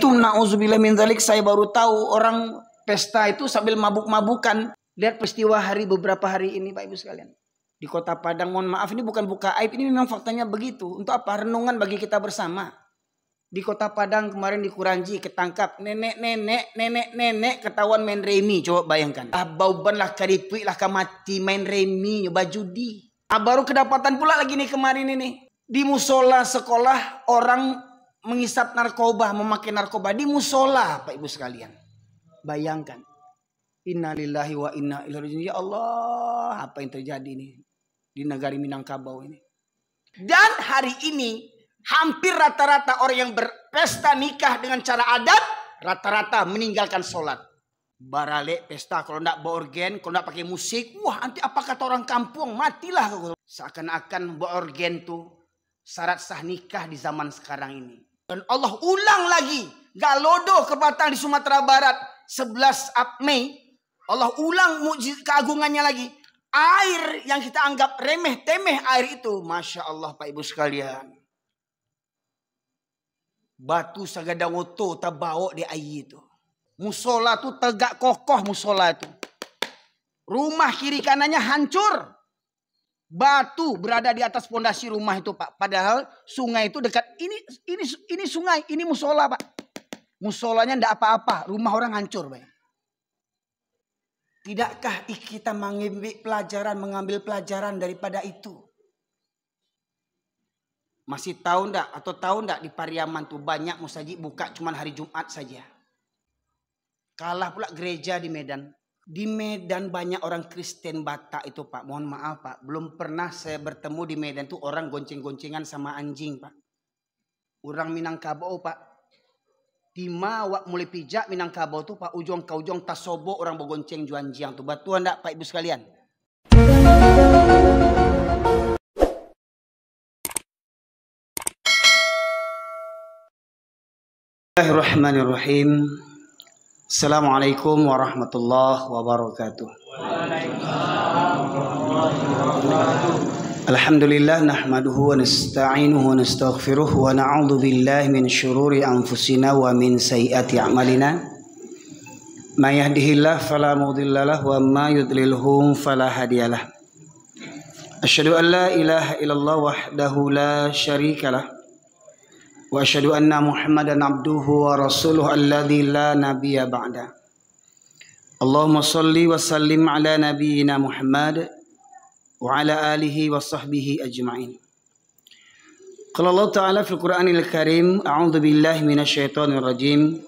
Itu na'udzubillah min dzalik, saya baru tahu orang pesta itu sambil mabuk-mabukan. Lihat peristiwa beberapa hari ini Pak Ibu sekalian. Di Kota Padang, mohon maaf ini bukan buka aib, ini memang faktanya begitu. Untuk apa? Renungan bagi kita bersama. Di Kota Padang kemarin di Kuranji ketangkap nenek ketahuan main remi. Coba bayangkan. Bauban lah karipik lah mati main remi nyoba judi. Baru kedapatan pula lagi nih kemarin ini. Di musola sekolah orang mengisap narkoba, memakai narkoba di musola Pak Ibu sekalian. Bayangkan. Innalillahi wa inna ilaihi raji'un. Ya Allah, apa yang terjadi nih di negari Minangkabau ini. Dan hari ini hampir rata-rata orang yang berpesta nikah dengan cara adat rata-rata meninggalkan sholat. Barale pesta kalau tidak bawa organ, kalau tidak pakai musik, wah nanti apa kata orang kampung, matilah. Seakan-akan bawa organ tuh syarat sah nikah di zaman sekarang ini. Dan Allah ulang lagi, Galodo ke Batang di Sumatera Barat 11 Mei, Allah ulang mukjizat keagungannya lagi. Air yang kita anggap remeh temeh air itu, Masya Allah Pak Ibu sekalian. Batu sagadang oto terbawa di air itu. Musola tuh tegak kokoh musola itu. Rumah kiri kanannya hancur. Batu berada di atas pondasi rumah itu Pak. Padahal sungai itu dekat. Ini sungai, ini musola Pak. Musolanya ndak apa-apa, rumah orang hancur Pak. Tidakkah kita mengambil pelajaran daripada itu? Masih tahu ndak atau tahu ndak di Pariaman tuh banyak musajid buka cuma hari Jumat saja. Kalah pula gereja di Medan. Di Medan banyak orang Kristen Batak itu Pak. Mohon maaf Pak, belum pernah saya bertemu di Medan tuh orang gonceng-goncengan sama anjing Pak. Orang Minangkabau Pak. Tima wak mulai pijak Minangkabau tuh Pak ujung ke ujung tasobo orang bergonceng juanjiang tuh. Betul enggak Pak Ibu sekalian? Bismillahirrahmanirrahim. Assalamualaikum warahmatullahi wabarakatuh. Alhamdulillah nahmaduhu wa nasta'inuhu wa nastaghfiruh wa na'udzu billahi min syururi anfusina wa min sayyiati a'malina. May yahdihillahu fala mudhillalah wa may yudlilhu fala hadiyalah. Asyhadu an la ilaha illallah wahdahu la syarikalah wa asyhadu anna Muhammadan abduhu wa rasuluhu alladzi la nabiyya ba'da. Allahumma shalli wa sallim ala nabiyyina Muhammad wa ala alihi wa sahbihi ajma'in. Qala Allah Ta'ala fil Qur'anil Karim, a'udzu billahi minasyaitonir rajim.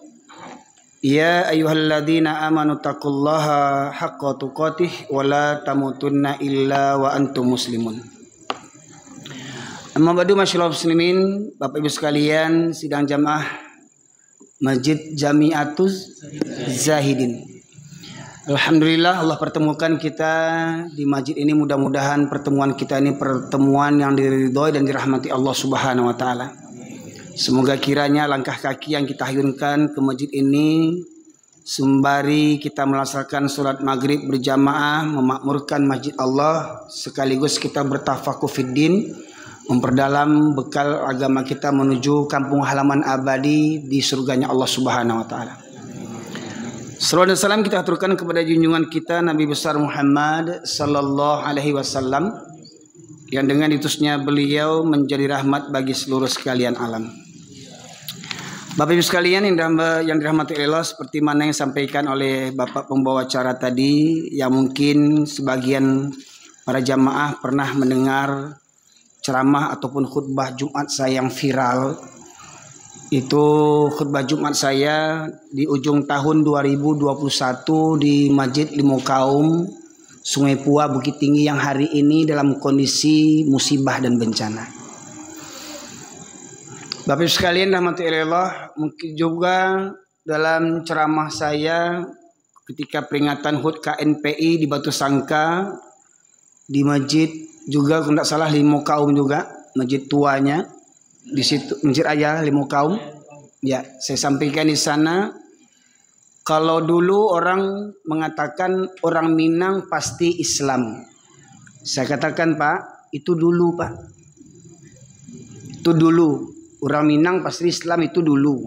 Ya ayyuhalladzina amanu taqullaha haqqa tuqatih wa la tamutunna illa wa antum muslimun. Amma ba'du masyaallah muslimin, Bapak Ibu sekalian, sidang jamaah Masjid Jami'atuz Zahidin. Alhamdulillah Allah pertemukan kita di masjid ini. Mudah-mudahan pertemuan kita ini pertemuan yang diridhoi dan dirahmati Allah Subhanahu wa taala. Semoga kiranya langkah kaki yang kita hayunkan ke masjid ini sembari kita melaksanakan salat maghrib berjamaah memakmurkan masjid Allah, sekaligus kita bertafakuh fiddin, memperdalam bekal agama kita menuju kampung halaman abadi di surganya Allah Subhanahu wa taala. Salawat dan salam kita aturkan kepada junjungan kita Nabi besar Muhammad sallallahu alaihi wasallam yang dengan diutusnya beliau menjadi rahmat bagi seluruh sekalian alam. Bapak Ibu sekalian yang dirahmati Allah, seperti mana yang disampaikan oleh Bapak pembawa acara tadi, yang mungkin sebagian para jamaah pernah mendengar ceramah ataupun khutbah Jumat saya yang viral. Itu khutbah Jumat saya di ujung tahun 2021 di Masjid Limaukaum, Sungai Pua, Bukit Tinggi, yang hari ini dalam kondisi musibah dan bencana. Bapak Ibu sekalian rahmatullah, mungkin juga dalam ceramah saya ketika peringatan HUT KNPI di Batu Sangka di masjid juga kalau tidak salah Limaukaum juga, masjid tuanya di situ, Masjid Raya Limaukaum. Ya, saya sampaikan di sana, kalau dulu orang mengatakan orang Minang pasti Islam, saya katakan Pak, itu dulu Pak, itu dulu. Orang Minang pasti Islam itu dulu.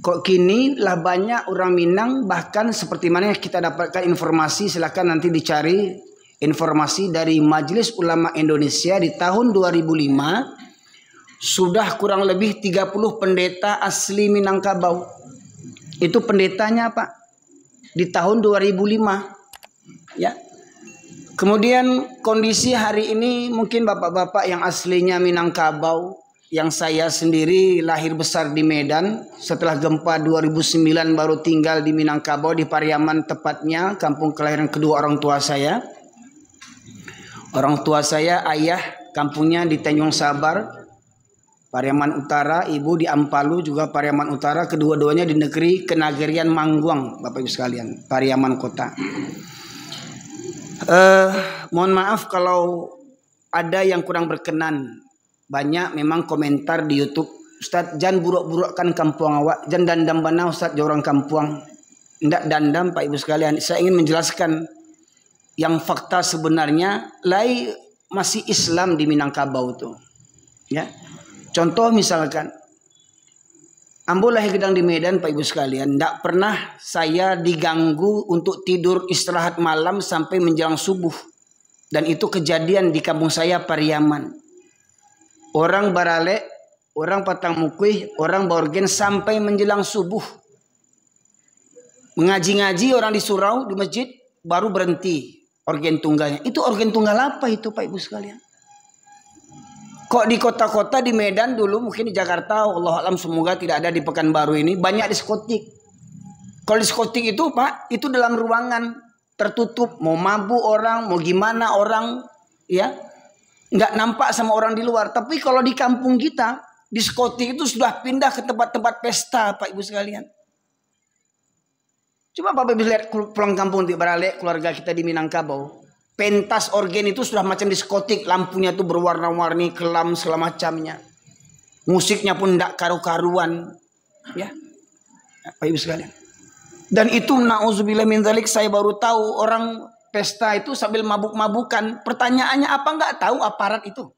Kok kini lah banyak orang Minang, bahkan seperti mana yang kita dapatkan informasi, silakan nanti dicari informasi dari Majelis Ulama Indonesia di tahun 2005 sudah kurang lebih 30 pendeta asli Minangkabau. Itu pendetanya Pak di tahun 2005 ya. Kemudian kondisi hari ini mungkin bapak-bapak yang aslinya Minangkabau, yang saya sendiri lahir besar di Medan, setelah gempa 2009 baru tinggal di Minangkabau, di Pariaman tepatnya, kampung kelahiran kedua orang tua saya. Orang tua saya, ayah kampungnya di Tanjung Sabar, Pariaman Utara, ibu di Ampalu juga Pariaman Utara, kedua-duanya di negeri Kenagarian Mangguang, Bapak Ibu sekalian, Pariaman Kota. Mohon maaf kalau ada yang kurang berkenan. Banyak memang komentar di YouTube, Ustaz jangan buruk-burukkan kampung awak, jangan dandam bana Ustaz orang kampung. Tidak dandam Pak Ibu sekalian. Saya ingin menjelaskan yang fakta sebenarnya lai masih Islam di Minangkabau itu. Ya. Contoh misalkan ambo lahir gedang di Medan Pak Ibu sekalian, tidak pernah saya diganggu untuk tidur istirahat malam sampai menjelang subuh. Dan itu kejadian di kampung saya Pariaman. Orang barale, orang patang mukuih, orang borgen sampai menjelang subuh. Mengaji-ngaji orang di surau, di masjid, baru berhenti organ tunggalnya. Itu organ tunggal apa itu Pak Ibu sekalian? Kok di kota-kota di Medan dulu, mungkin di Jakarta, Allah alam semoga tidak ada di Pekanbaru ini, banyak diskotik. Kalau diskotik itu Pak, itu dalam ruangan tertutup, mau mabuk orang, mau gimana orang, ya. Nggak nampak sama orang di luar. Tapi kalau di kampung kita, diskotik itu sudah pindah ke tempat-tempat pesta Pak Ibu sekalian. Coba Bapak Ibu lihat pulang kampung di Barale, keluarga kita di Minangkabau. Pentas organ itu sudah macam diskotik. Lampunya tuh berwarna-warni, kelam segala macamnya. Musiknya pun nggak karu-karuan. Ya, Pak Ibu sekalian. Dan itu na'udzubillah min dzalik, saya baru tahu orang pesta itu sambil mabuk-mabukan. Pertanyaannya, apa nggak tahu aparat itu?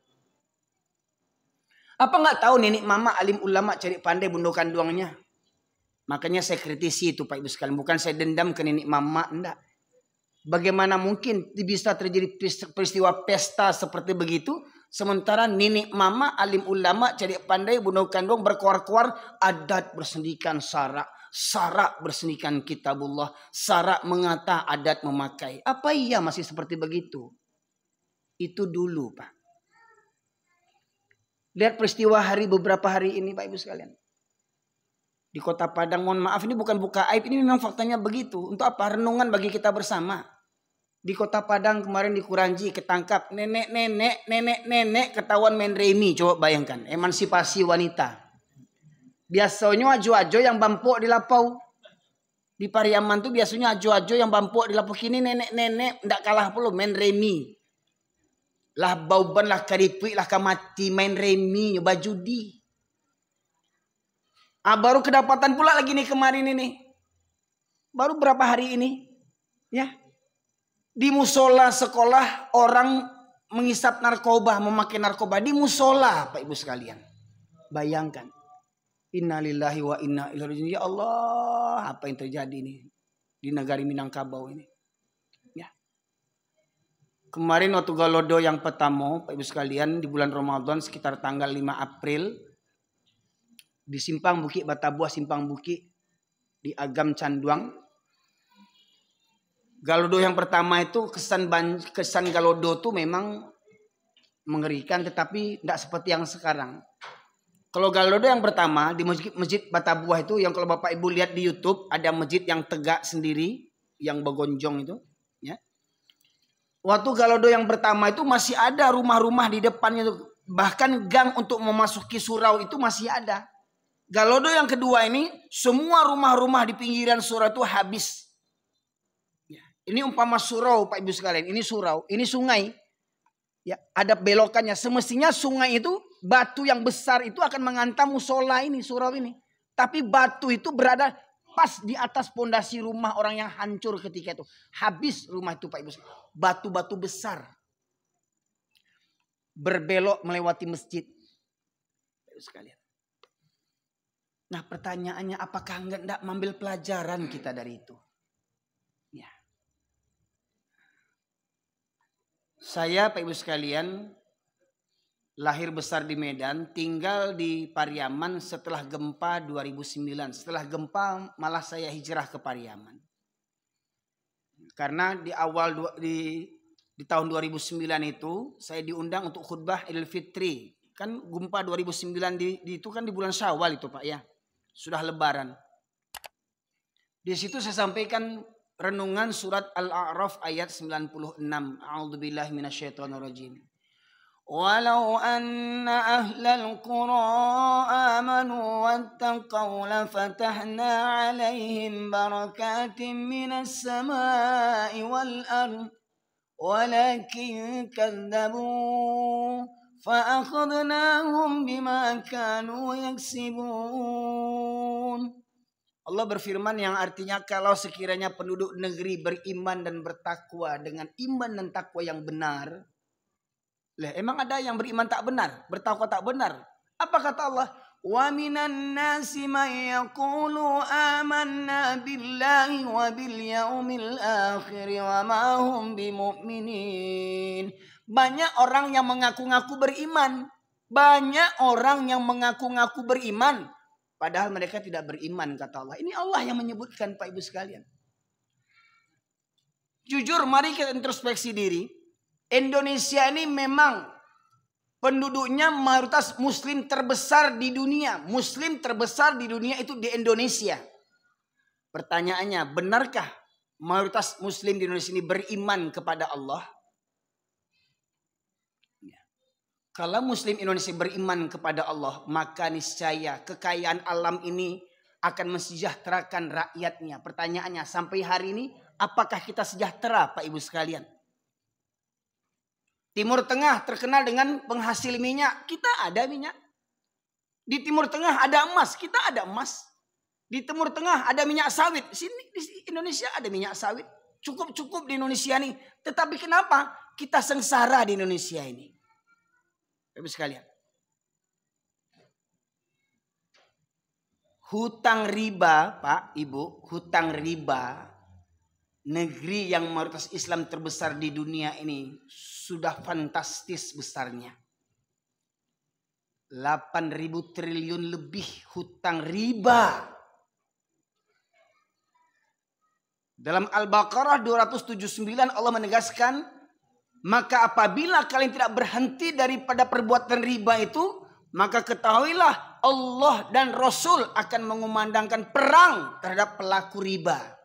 Apa nggak tahu nenek mama alim ulama cari pandai bundo kanduangnya? Makanya saya kritisi itu Pak Ibu sekalian. Bukan saya dendam ke nenek mama, enggak. Bagaimana mungkin bisa terjadi peristiwa pesta seperti begitu, sementara nenek mama alim ulama cari pandai bundo kanduang berkuar-kuar, adat bersendikan Syarak bersendikan kitabullah, syarak mengata, adat memakai. Apa iya masih seperti begitu? Itu dulu Pak. Lihat peristiwa beberapa hari ini Pak Ibu sekalian. Di Kota Padang, mohon maaf ini bukan buka aib, ini memang faktanya begitu. Untuk apa? Renungan bagi kita bersama. Di Kota Padang kemarin di Kuranji ketangkap nenek ketahuan main remi. Coba bayangkan, emansipasi wanita. Biasanya ajo-ajo yang bampuk di lapau. Di Pariaman tuh biasanya ajo-ajo yang bampuk di lapau. Kini nenek-nenek tidak kalah pula main remi. Lah bauban lah karipik lah kamati main remi nyoba judi. Baru kedapatan pula lagi nih kemarin ini. Baru berapa hari ini. Ya. Di musola sekolah orang menghisap narkoba, memakai narkoba. Di musola Pak Ibu sekalian. Bayangkan. Innalillahi wa inna ilaihi raji'un. Ya Allah, apa yang terjadi ini di negara Minangkabau ini? Ya. Kemarin waktu Galodo yang pertama, Pak Ibu sekalian, di bulan Ramadan sekitar tanggal 5 April di Simpang Bukit Batabuah, Simpang Bukit di Agam Canduang. Galodo yang pertama itu kesan Galodo itu memang mengerikan, tetapi tidak seperti yang sekarang. Kalau Galodo yang pertama di masjid Batabuah itu, yang kalau Bapak Ibu lihat di YouTube ada masjid yang tegak sendiri, yang begonjong itu, ya. Waktu Galodo yang pertama itu masih ada rumah-rumah di depannya itu, bahkan gang untuk memasuki surau itu masih ada. Galodo yang kedua ini semua rumah-rumah di pinggiran surau itu habis. Ya. Ini umpama surau Pak Ibu sekalian, ini surau, ini sungai. Ya, ada belokannya. Semestinya sungai itu, batu yang besar itu akan menghantam musola ini, surau ini. Tapi batu itu berada pas di atas pondasi rumah orang yang hancur ketika itu. Habis rumah itu Pak Ibu. Batu-batu besar. Berbelok melewati masjid. Pak Ibu sekalian. Nah pertanyaannya, apakah enggak mengambil pelajaran kita dari itu? Ya. Saya Pak Ibu sekalian lahir besar di Medan, tinggal di Pariaman setelah gempa 2009. Setelah gempa malah saya hijrah ke Pariaman. Karena di awal di tahun 2009 itu saya diundang untuk khutbah Idul Fitri. Kan gempa 2009 itu kan di bulan Syawal itu Pak ya. Sudah lebaran. Di situ saya sampaikan renungan surat Al-A'raf ayat 96. A'udzubillahi minasyaitonirrajim. Walau anna ahlal qura amanu wattaqaw lafatahna 'alaihim barakatim minas samai wal ardh walakin kadzabu fa'akhadnahum bima kanu yaksibun. Allah berfirman yang artinya kalau sekiranya penduduk negeri beriman dan bertakwa dengan iman dan takwa yang benar. Lah emang ada yang beriman tak benar, bertakwa tak benar? Apa kata Allah? Wa minan nasi may yaqulu amanna billahi wa bil yaumil akhir wa ma hum bimu'minin. Banyak orang yang mengaku-ngaku beriman. Banyak orang yang mengaku-ngaku beriman. Padahal mereka tidak beriman kata Allah. Ini Allah yang menyebutkan Pak Ibu sekalian. Jujur mari kita introspeksi diri. Indonesia ini memang penduduknya mayoritas muslim terbesar di dunia. Muslim terbesar di dunia itu di Indonesia. Pertanyaannya, benarkah mayoritas muslim di Indonesia ini beriman kepada Allah? Kalau muslim Indonesia beriman kepada Allah, maka niscaya kekayaan alam ini akan mensejahterakan rakyatnya. Pertanyaannya, sampai hari ini apakah kita sejahtera Pak Ibu sekalian? Timur Tengah terkenal dengan penghasil minyak. Kita ada minyak. Di Timur Tengah ada emas. Kita ada emas. Di Timur Tengah ada minyak sawit. Sini di Indonesia ada minyak sawit. Cukup-cukup di Indonesia ini. Tetapi kenapa kita sengsara di Indonesia ini? Bapak sekalian. Hutang riba, Pak, Ibu. Hutang riba. Negeri yang mayoritas Islam terbesar di dunia ini sudah fantastis besarnya. 8.000 triliun lebih hutang riba. Dalam Al-Baqarah 279 Allah menegaskan, maka apabila kalian tidak berhenti daripada perbuatan riba itu, maka ketahuilah Allah dan Rasul akan mengumandangkan perang terhadap pelaku riba.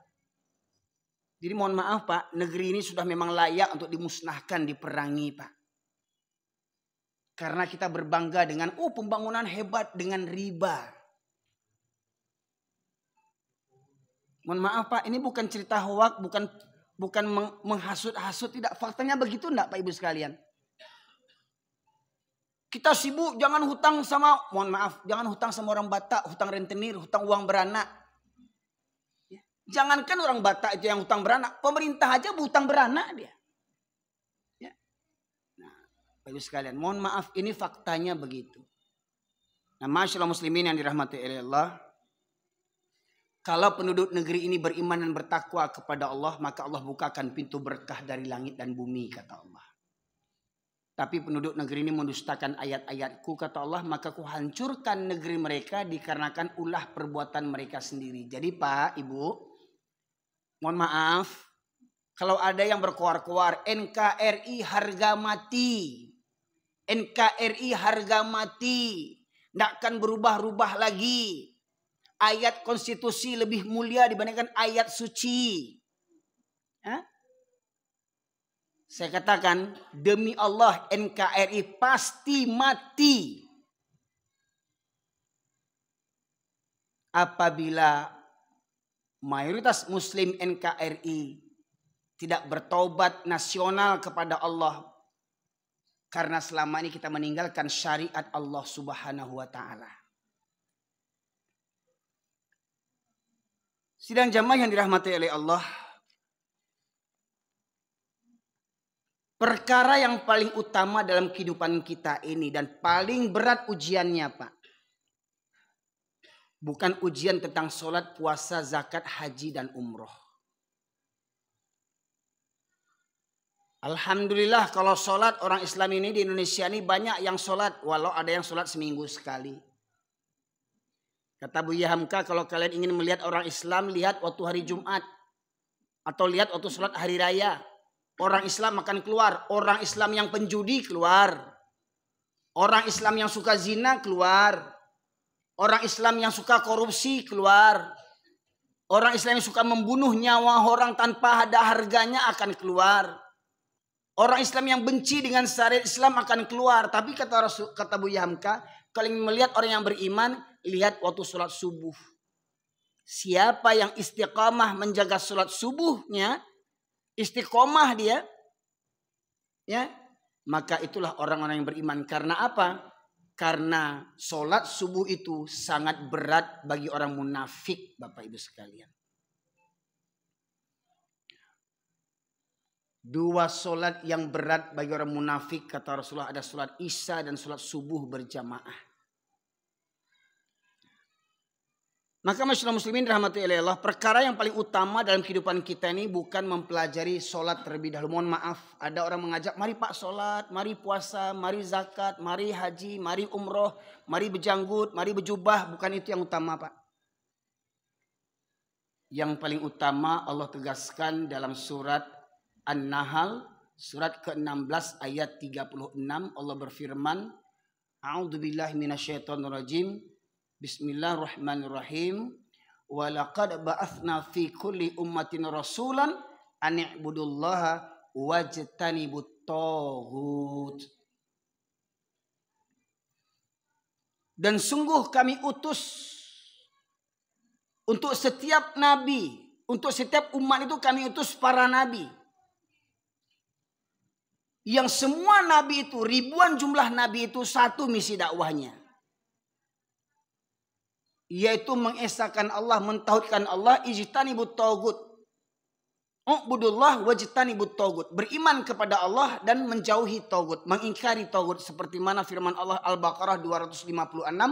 Jadi mohon maaf Pak, negeri ini sudah memang layak untuk dimusnahkan, diperangi Pak. Karena kita berbangga dengan pembangunan hebat dengan riba. Mohon maaf Pak, ini bukan cerita hoak, bukan menghasut-hasut, tidak. Faktanya begitu enggak Pak Ibu sekalian? Kita sibuk jangan hutang sama, mohon maaf, jangan hutang sama orang Batak, hutang rentenir, hutang uang beranak. Jangankan orang Batak itu yang hutang beranak, pemerintah aja hutang beranak dia. Ya. Nah, Bapak Ibu sekalian, mohon maaf ini faktanya begitu. Nah, masyaallah muslimin yang dirahmati oleh Allah, kalau penduduk negeri ini beriman dan bertakwa kepada Allah, maka Allah bukakan pintu berkah dari langit dan bumi kata Allah. Tapi penduduk negeri ini mendustakan ayat-ayatku kata Allah, maka ku hancurkan negeri mereka dikarenakan ulah perbuatan mereka sendiri. Jadi Pak, Ibu, mohon maaf, kalau ada yang berkoar-koar NKRI harga mati. NKRI harga mati. Tidak akan berubah-ubah lagi. Ayat konstitusi lebih mulia dibandingkan ayat suci. Hah? Saya katakan demi Allah NKRI pasti mati. Apabila mayoritas muslim NKRI tidak bertaubat nasional kepada Allah. Karena selama ini kita meninggalkan syariat Allah Subhanahu wa ta'ala. Sidang jamaah yang dirahmati oleh Allah. Perkara yang paling utama dalam kehidupan kita ini dan paling berat ujiannya Pak. Bukan ujian tentang sholat, puasa, zakat, haji, dan umroh. Alhamdulillah kalau sholat orang Islam ini di Indonesia ini banyak yang sholat. Walau ada yang sholat seminggu sekali. Kata Buya Hamka, kalau kalian ingin melihat orang Islam, lihat waktu hari Jumat. Atau lihat waktu sholat hari raya. Orang Islam akan keluar. Orang Islam yang penjudi keluar. Orang Islam yang suka zina keluar. Orang Islam yang suka korupsi keluar. Orang Islam yang suka membunuh nyawa orang tanpa ada harganya akan keluar. Orang Islam yang benci dengan syariat Islam akan keluar. Tapi kata Buya Hamka, kalau ingin melihat orang yang beriman, lihat waktu sholat subuh. Siapa yang istiqamah menjaga sholat subuhnya, istiqomah dia, ya, maka itulah orang-orang yang beriman. Karena apa? Karena sholat subuh itu sangat berat bagi orang munafik, Bapak Ibu sekalian. Dua sholat yang berat bagi orang munafik, kata Rasulullah, ada sholat isya dan sholat subuh berjamaah. Maka masyarakat muslimin rahmatullahi alaihi Allah, perkara yang paling utama dalam kehidupan kita ini bukan mempelajari sholat terlebih dahulu. Mohon maaf, ada orang mengajak, mari Pak sholat, mari puasa, mari zakat, mari haji, mari umroh, mari berjanggut, mari berjubah. Bukan itu yang utama, Pak. Yang paling utama Allah tegaskan dalam surat An-Nahl, surat ke-16 ayat 36, Allah berfirman, A'udzubillahi minasyaitonirrajim. Bismillahirrahmanirrahim. Wa laqad ba'atsna fi kulli ummatin rasulan an i'budullaha wajtanibut taghut. Dan sungguh kami utus untuk setiap nabi, untuk setiap umat itu kami utus para nabi. Yang semua nabi itu, ribuan jumlah nabi itu, satu misi dakwahnya, yaitu mengesahkan Allah, mentauhidkan Allah, ijtanibut taghut. Ubudullah wajtanibut taghut. Beriman kepada Allah dan menjauhi taghut, mengingkari taghut, seperti mana firman Allah Al-Baqarah 256,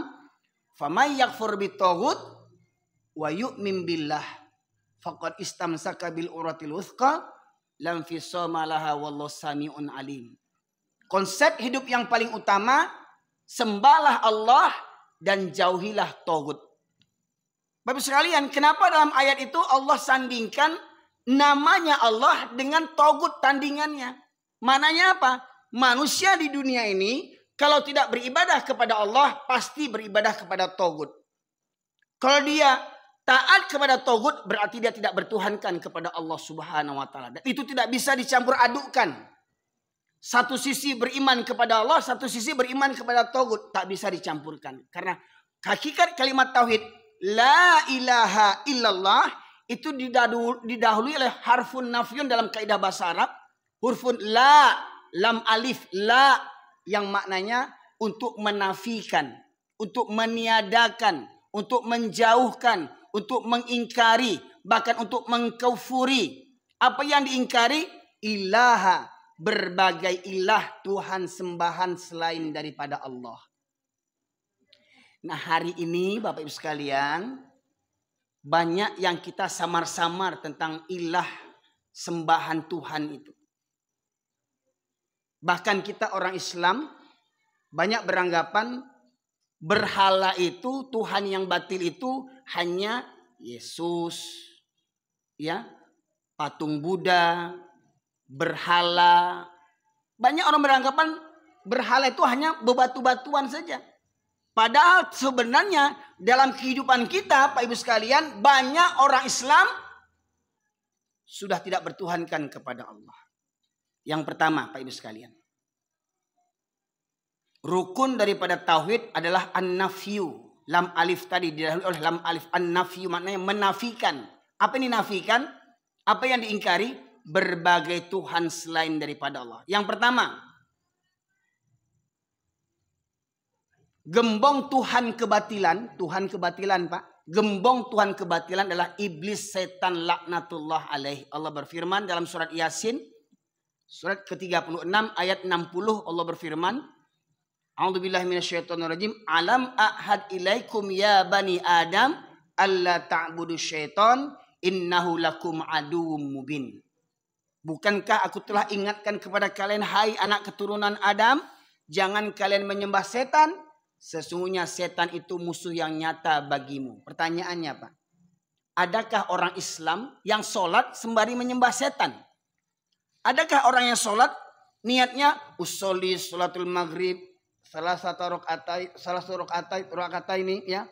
"Famay yakfur bit taghut wa yu'min billah faqad istamsaka bil uratil wuthqa lam fisama laha wallahu samiun alim." Konsep hidup yang paling utama, sembahlah Allah dan jauhilah taghut. Bapak sekalian, kenapa dalam ayat itu Allah sandingkan namanya Allah dengan taghut tandingannya? Mananya apa? Manusia di dunia ini kalau tidak beribadah kepada Allah pasti beribadah kepada taghut. Kalau dia taat kepada taghut berarti dia tidak bertuhankan kepada Allah Subhanahu wa taala. Dan itu tidak bisa dicampur adukkan. Satu sisi beriman kepada Allah, satu sisi beriman kepada taghut, tak bisa dicampurkan. Karena hakikat kalimat tauhid la ilaha illallah itu didahului oleh harfun nafyun dalam kaidah bahasa Arab. Hurfun la, lam alif, la, yang maknanya untuk menafikan, untuk meniadakan, untuk menjauhkan, untuk mengingkari, bahkan untuk mengkufuri. Apa yang diingkari? Ilaha, berbagai ilah, Tuhan sembahan selain daripada Allah. Nah, hari ini Bapak Ibu sekalian, banyak yang kita samar-samar tentang ilah, sembahan Tuhan itu. Bahkan kita orang Islam banyak beranggapan berhala itu, Tuhan yang batil itu hanya Yesus, ya, patung Buddha, berhala. Banyak orang beranggapan berhala itu hanya bebatu-batuan saja. Padahal sebenarnya dalam kehidupan kita, Pak Ibu sekalian, banyak orang Islam sudah tidak bertuhankan kepada Allah. Yang pertama, Pak Ibu sekalian, rukun daripada tauhid adalah an-nafyu. Lam alif tadi didahului oleh lam alif. An-nafyu maknanya menafikan. Apa yang dinafikan? Apa yang diingkari? Berbagai Tuhan selain daripada Allah. Yang pertama, gembong Tuhan kebatilan. Tuhan kebatilan, Pak. Gembong Tuhan kebatilan adalah iblis, setan, laknatullah alaih. Allah berfirman dalam surat Yasin, surat ke-36 ayat 60, Allah berfirman, A'udzubillahi minasyaitonirrajim. Alam a'had ilaikum ya bani Adam alla ta'budu syaiton innahu lakum aduwwum mubin. Bukankah aku telah ingatkan kepada kalian, hai anak keturunan Adam, jangan kalian menyembah setan. Sesungguhnya setan itu musuh yang nyata bagimu. Pertanyaannya apa? Adakah orang Islam yang sholat sembari menyembah setan? Adakah orang yang sholat niatnya usolli sholatul maghrib salah satu rakaat ini ya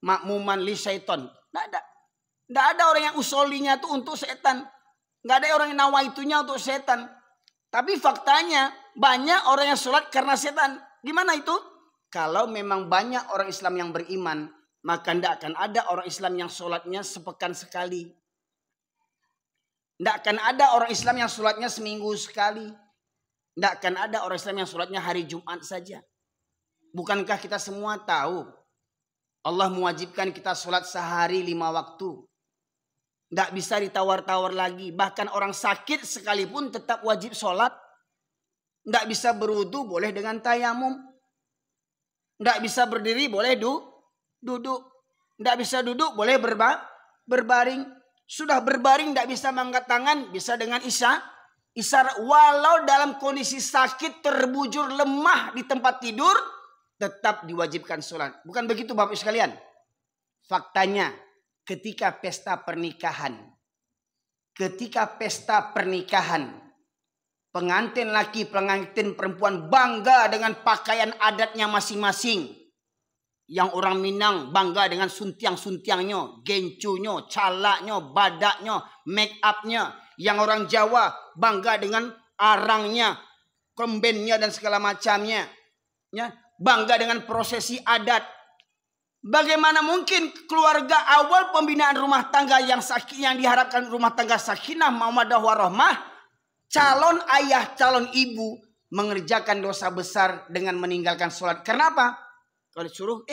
makmuman li syaiton? Tidak ada orang yang usolinya itu untuk setan. Nggak ada orang yang nawaitunya untuk setan. Tapi faktanya banyak orang yang sholat karena setan. Gimana itu? Kalau memang banyak orang Islam yang beriman, maka tidak akan ada orang Islam yang sholatnya sepekan sekali. Tidak akan ada orang Islam yang sholatnya seminggu sekali. Tidak akan ada orang Islam yang sholatnya hari Jumat saja. Bukankah kita semua tahu Allah mewajibkan kita sholat sehari 5 waktu. Tidak bisa ditawar-tawar lagi. Bahkan orang sakit sekalipun tetap wajib sholat. Tidak bisa berwudu boleh dengan tayamum. Tidak bisa berdiri boleh duduk. Tidak bisa duduk boleh berbaring. Sudah berbaring tidak bisa mengangkat tangan, bisa dengan isyarat. Walau dalam kondisi sakit, terbujur, lemah di tempat tidur, tetap diwajibkan sholat. Bukan begitu Bapak sekalian? Faktanya ketika pesta pernikahan, pengantin laki, pengantin perempuan bangga dengan pakaian adatnya masing-masing. Yang orang Minang bangga dengan suntiang-suntiangnya, gencunya, calaknya, badaknya, make upnya. Yang orang Jawa bangga dengan arangnya, kembennya dan segala macamnya. Ya, bangga dengan prosesi adat. Bagaimana mungkin keluarga awal pembinaan rumah tangga yang diharapkan rumah tangga sakinah, mawaddah warahmah, calon ayah, calon ibu mengerjakan dosa besar dengan meninggalkan sholat. Kenapa? Kalau disuruh,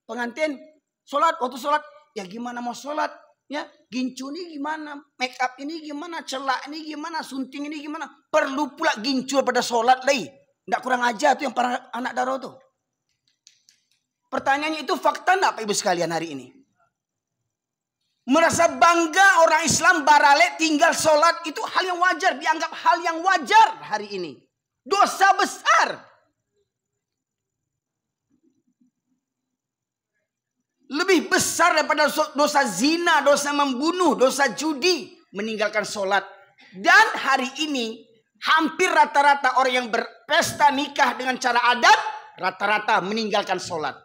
pengantin sholat, waktu sholat, ya gimana mau sholat? Ya, gincu ini gimana? Make up ini gimana? Celak ini gimana? Sunting ini gimana? Perlu pula gincu pada sholat lagi. Tidak kurang aja tuh yang para anak daro tuh. Pertanyaannya itu fakta enggak Pak Ibu sekalian hari ini? Merasa bangga orang Islam barale tinggal sholat itu hal yang wajar. Dianggap hal yang wajar hari ini. Dosa besar. Lebih besar daripada dosa zina, dosa membunuh, dosa judi, meninggalkan sholat. Dan hari ini hampir rata-rata orang yang berpesta nikah dengan cara adat, rata-rata meninggalkan sholat.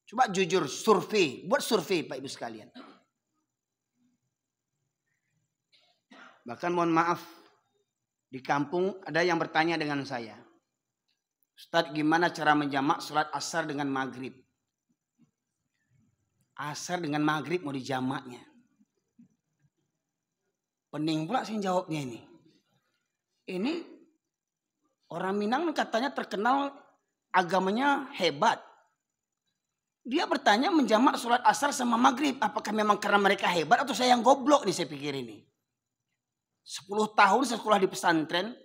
Coba jujur survei, buat survei Pak Ibu sekalian. Bahkan mohon maaf, di kampung ada yang bertanya dengan saya, Ustadz gimana cara menjamak sholat asar dengan maghrib? Asar dengan maghrib mau dijamaknya. Pening pula sih jawabnya ini. Ini orang Minang katanya terkenal agamanya hebat. Dia bertanya menjamak sholat asar sama maghrib. Apakah memang karena mereka hebat atau saya yang goblok nih saya pikir ini. 10 tahun sekolah di pesantren.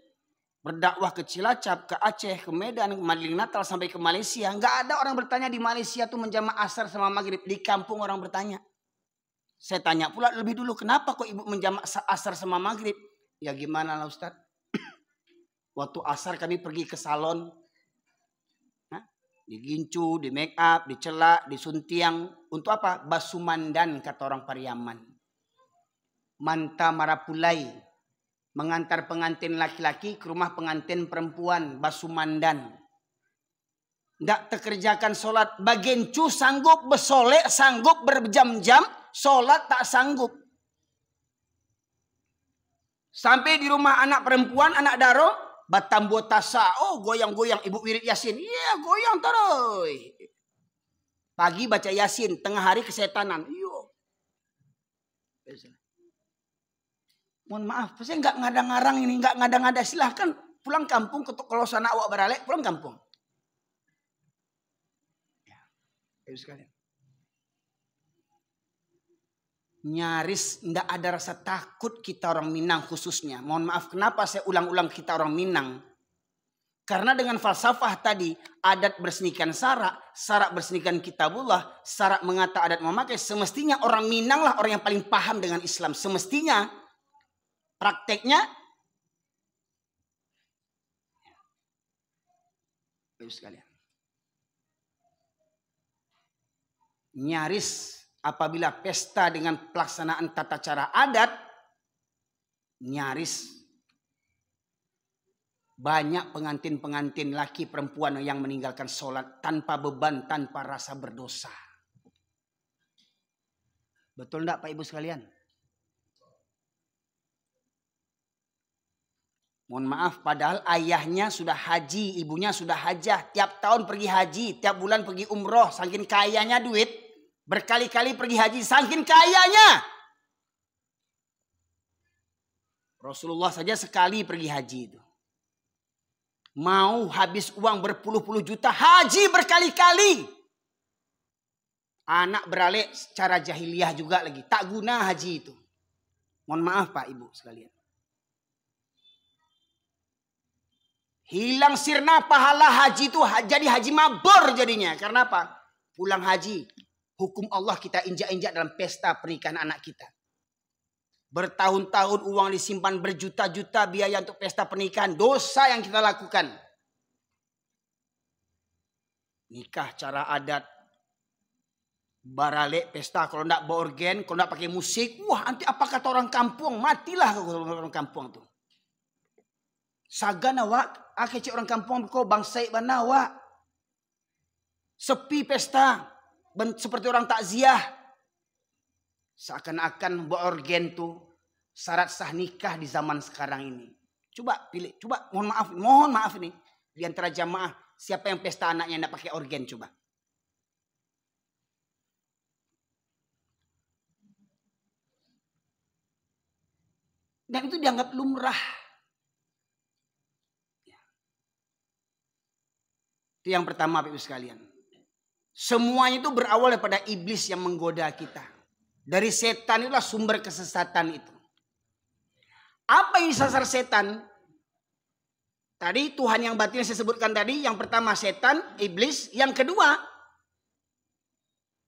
Berdakwah ke Cilacap, ke Aceh, ke Medan, ke Madinah Natal sampai ke Malaysia. Nggak ada orang bertanya di Malaysia tuh menjamak asar sama maghrib. Di kampung orang bertanya. Saya tanya pula lebih dulu, kenapa kok ibu menjamak asar sama maghrib? Ya gimana lah Ustadz. Waktu asar kami pergi ke salon. Digincu, di make up, dicelak, disuntiang. Untuk apa? Basumandan kata orang Pariaman. Manta marapulai. Mengantar pengantin laki-laki ke rumah pengantin perempuan, basumandan. Tidak terkerjakan sholat. Bagencu sanggup bersolek, sanggup berjam-jam, sholat tak sanggup. Sampai di rumah anak perempuan, anak daro, batambo tasa, oh goyang-goyang ibu wirid yasin. Iya goyang terus. Pagi baca yasin, tengah hari kesetanan. Iyo. Mohon maaf, saya nggak ngadang-ngarang ini, nggak ngada-ngada. Silahkan pulang kampung, kalau sana awak beralek, pulang kampung. Ya, sekalian. Nyaris nggak ada rasa takut kita orang Minang khususnya. Mohon maaf, kenapa saya ulang-ulang kita orang Minang? Karena dengan falsafah tadi, adat bersenikan syarak, syarak bersenikan kitabullah, syarak mengata adat memakai, semestinya orang Minang lah orang yang paling paham dengan Islam. Semestinya prakteknya sekalian. Nyaris apabila pesta dengan pelaksanaan tata cara adat, nyaris banyak pengantin-pengantin laki perempuan yang meninggalkan sholat tanpa beban, tanpa rasa berdosa. Betul enggak Pak Ibu sekalian? Mohon maaf, padahal ayahnya sudah haji, ibunya sudah hajah. Tiap tahun pergi haji, tiap bulan pergi umroh. Saking kayanya duit, berkali-kali pergi haji, saking kayanya. Rasulullah saja sekali pergi haji itu. Mau habis uang berpuluh-puluh juta, haji berkali-kali. Anak beralih secara jahiliyah juga lagi. Tak guna haji itu. Mohon maaf Pak Ibu sekalian. Hilang sirna pahala haji itu jadi haji mabur jadinya. Karena apa? Pulang haji, hukum Allah kita injak-injak dalam pesta pernikahan anak kita. Bertahun-tahun uang disimpan berjuta-juta biaya untuk pesta pernikahan. Dosa yang kita lakukan. Nikah cara adat. Baralek pesta kalau tidak bawa organ, kalau tidak pakai musik. Wah nanti apa kata orang kampung? Matilah kalau orang kampung tuh. Sagana wak, cek orang kampung kau bangsai banawa. Sepi pesta, seperti orang takziah. Seakan-akan bawa organ tuh syarat sah nikah di zaman sekarang ini. Coba pilih, coba mohon maaf ini. Di antara jamaah, siapa yang pesta anaknya tidak pakai organ coba. Dan itu dianggap lumrah. Itu yang pertama Bapak Ibu sekalian. Semuanya itu berawal daripada iblis yang menggoda kita. Dari setan itulah sumber kesesatan itu. Apa yang disasar setan? Tadi Tuhan yang batin saya sebutkan tadi. Yang pertama setan, iblis. Yang kedua,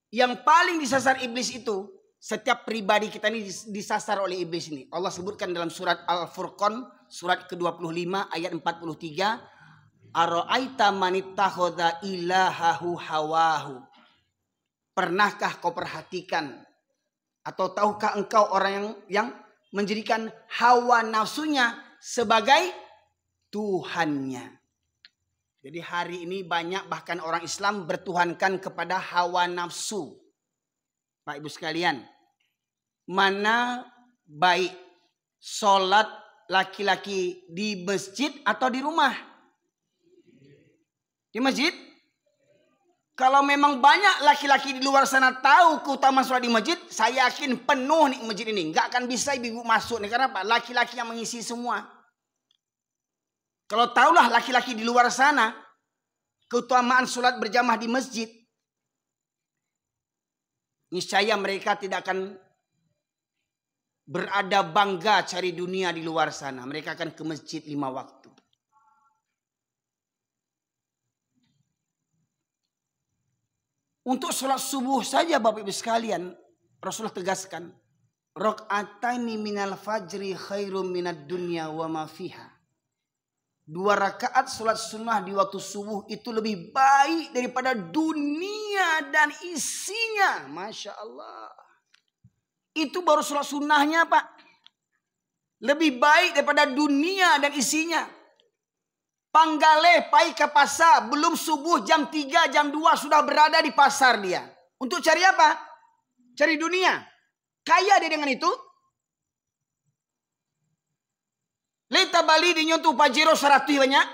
yang paling disasar iblis itu, setiap pribadi kita ini disasar oleh iblis ini. Allah sebutkan dalam surat Al-Furqan, surat ke-25 ayat 43. Ara'aita manittakhadha ilahahu hawahu. Pernahkah kau perhatikan atau tahukah engkau orang yang menjadikan hawa nafsunya sebagai Tuhannya? Jadi hari ini banyak bahkan orang Islam bertuhankan kepada hawa nafsu. Pak Ibu sekalian, mana baik sholat laki-laki di masjid atau di rumah? Di masjid. Kalau memang banyak laki-laki di luar sana tahu keutamaan sholat di masjid, saya yakin penuh nih masjid ini. Nggak akan bisa ibu masuk nih. Karena apa? Laki-laki yang mengisi semua. Kalau tahulah laki-laki di luar sana keutamaan sholat berjamaah di masjid, niscaya mereka tidak akan berada bangga cari dunia di luar sana. Mereka akan ke masjid 5 waktu. Untuk sholat subuh saja Bapak Ibu sekalian, Rasulullah tegaskan, rakaataini minal fajri khairum minad dunya wa ma fiha. 2 rakaat sholat sunnah di waktu subuh itu lebih baik daripada dunia dan isinya. Masya Allah. Itu baru sholat sunnahnya Pak. Lebih baik daripada dunia dan isinya. Panggale pai ke pasar, belum subuh jam 3, jam 2 sudah berada di pasar dia. Untuk cari apa? Cari dunia. Kaya dia dengan itu. Leta Bali di nyontu Pajero 100 banyak.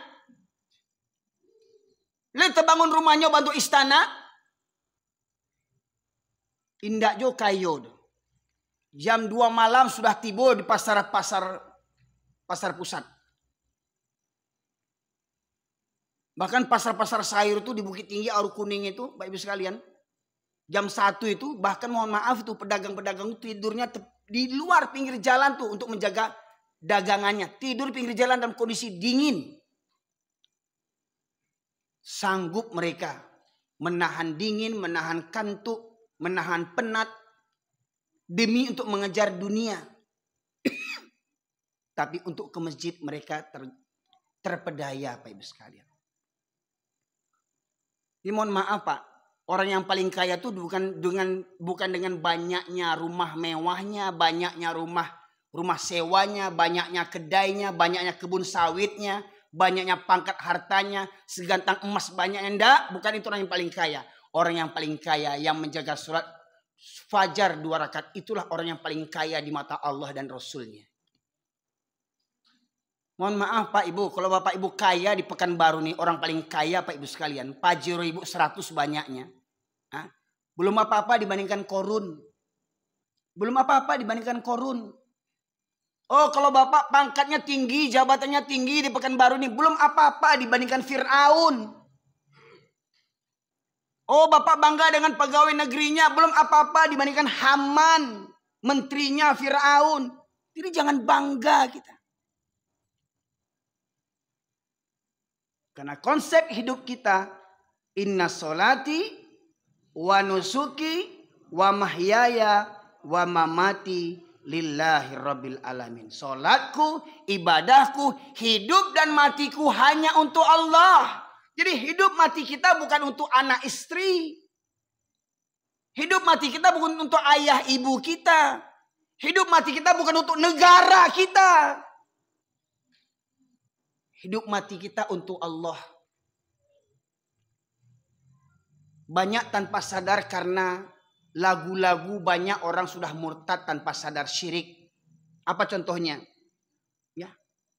Leta bangun rumahnya bantu istana. Indak jo kayo. Jam 2 malam sudah tiba di pasar pusat. Bahkan pasar-pasar sayur itu di Bukit Tinggi, Aru Kuning itu, Bapak Ibu sekalian. Jam 1 itu, bahkan mohon maaf itu pedagang-pedagang itu tidurnya di luar pinggir jalan tuh untuk menjaga dagangannya. Tidur pinggir jalan dalam kondisi dingin. Sanggup mereka menahan dingin, menahan kantuk, menahan penat demi untuk mengejar dunia. Tapi untuk ke masjid mereka terpedaya, Pak Ibu sekalian. Ini mohon maaf Pak, orang yang paling kaya itu bukan dengan banyaknya rumah mewahnya, banyaknya rumah sewanya, banyaknya kedainya, banyaknya kebun sawitnya, banyaknya pangkat hartanya, segantang emas banyaknya. Enggak, bukan itu orang yang paling kaya. Orang yang paling kaya yang menjaga sholat fajar 2 rakaat, itulah orang yang paling kaya di mata Allah dan Rasulnya. Mohon maaf Pak Ibu, kalau Bapak Ibu kaya di Pekanbaru nih, orang paling kaya Pak Ibu sekalian, Pajero Ibu 100 banyaknya. Hah? Belum apa-apa dibandingkan Korun. Belum apa-apa dibandingkan Korun. Oh, kalau Bapak pangkatnya tinggi, jabatannya tinggi di Pekanbaru ini, belum apa-apa dibandingkan Fir'aun. Oh, Bapak bangga dengan pegawai negerinya, belum apa-apa dibandingkan Haman, menterinya Fir'aun. Jadi jangan bangga kita. Karena konsep hidup kita, inna sholati wa nusuki wa mahyaya wa mamati lillahi rabbil alamin. Salatku, ibadahku, hidup dan matiku hanya untuk Allah. Jadi hidup mati kita bukan untuk anak istri. Hidup mati kita bukan untuk ayah ibu kita. Hidup mati kita bukan untuk negara kita. Hidup mati kita untuk Allah. Banyak tanpa sadar karena lagu-lagu banyak orang sudah murtad tanpa sadar syirik. Apa contohnya? Ya,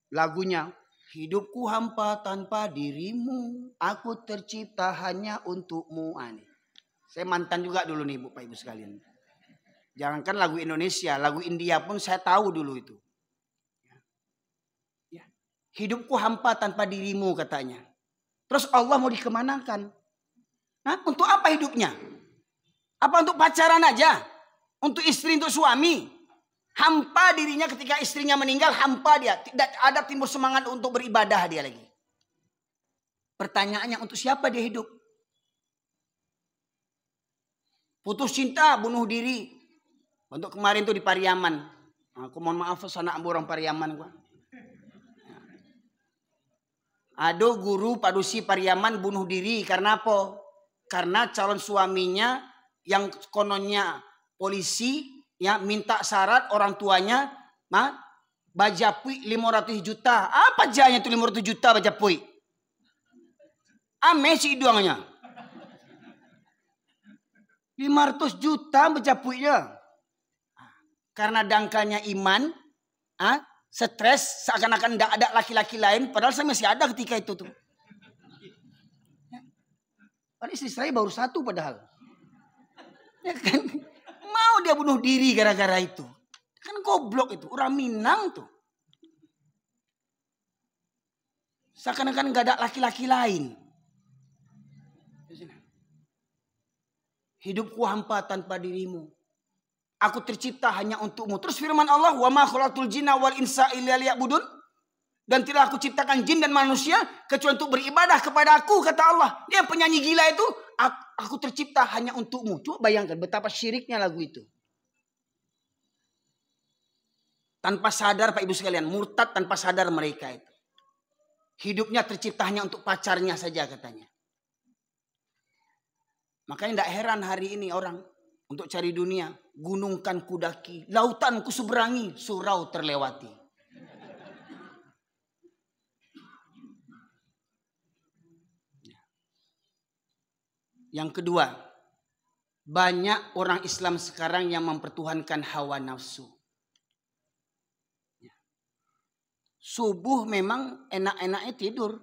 lagunya, hidupku hampa tanpa dirimu, aku tercipta hanya untukmu. Saya mantan juga dulu nih Pak Ibu sekalian. Jangankan lagu Indonesia, lagu India pun saya tahu dulu itu. Ya. Hidupku hampa tanpa dirimu katanya. Terus Allah mau dikemanakan? Nah, untuk apa hidupnya? Apa untuk pacaran aja? Untuk istri, untuk suami? Hampa dirinya ketika istrinya meninggal, hampa dia. Tidak ada timbul semangat untuk beribadah dia lagi. Pertanyaannya, untuk siapa dia hidup? Putus cinta, bunuh diri. Untuk kemarin tuh di Pariaman. Aku mohon maaf anak orang Pariaman gua. Ada guru padusi Pariaman bunuh diri karena apa? Karena calon suaminya yang kononnya polisi ya minta syarat orang tuanya bajapui 500 juta. Apa jahanya itu 500 juta bajapui? Ame si doangnya. 500 juta bajapuinya. Karena dangkalnya iman, stres seakan-akan tidak ada laki-laki lain, padahal saya masih ada ketika itu tuh. Padahal istri saya baru 1 padahal. Ya kan? Mau dia bunuh diri gara-gara itu. Kan goblok itu, orang Minang tuh. Seakan-akan gak ada laki-laki lain. Hidupku hampa tanpa dirimu. Aku tercipta hanya untukmu. Terus firman Allah, wa ma khalaqtul jinna wal insa illa liya'budun. Dan tidak aku ciptakan jin dan manusia kecuali untuk beribadah kepada aku, kata Allah. Dia penyanyi gila itu, aku tercipta hanya untukmu. Coba bayangkan betapa syiriknya lagu itu. Tanpa sadar Pak Ibu sekalian, murtad tanpa sadar mereka itu. Hidupnya tercipta hanya untuk pacarnya saja katanya. Makanya tidak heran hari ini orang untuk cari dunia. Gunung kan kudaki, lautan ku seberangi, surau terlewati. Yang kedua, banyak orang Islam sekarang yang mempertuhankan hawa nafsu. Subuh memang enak-enaknya tidur.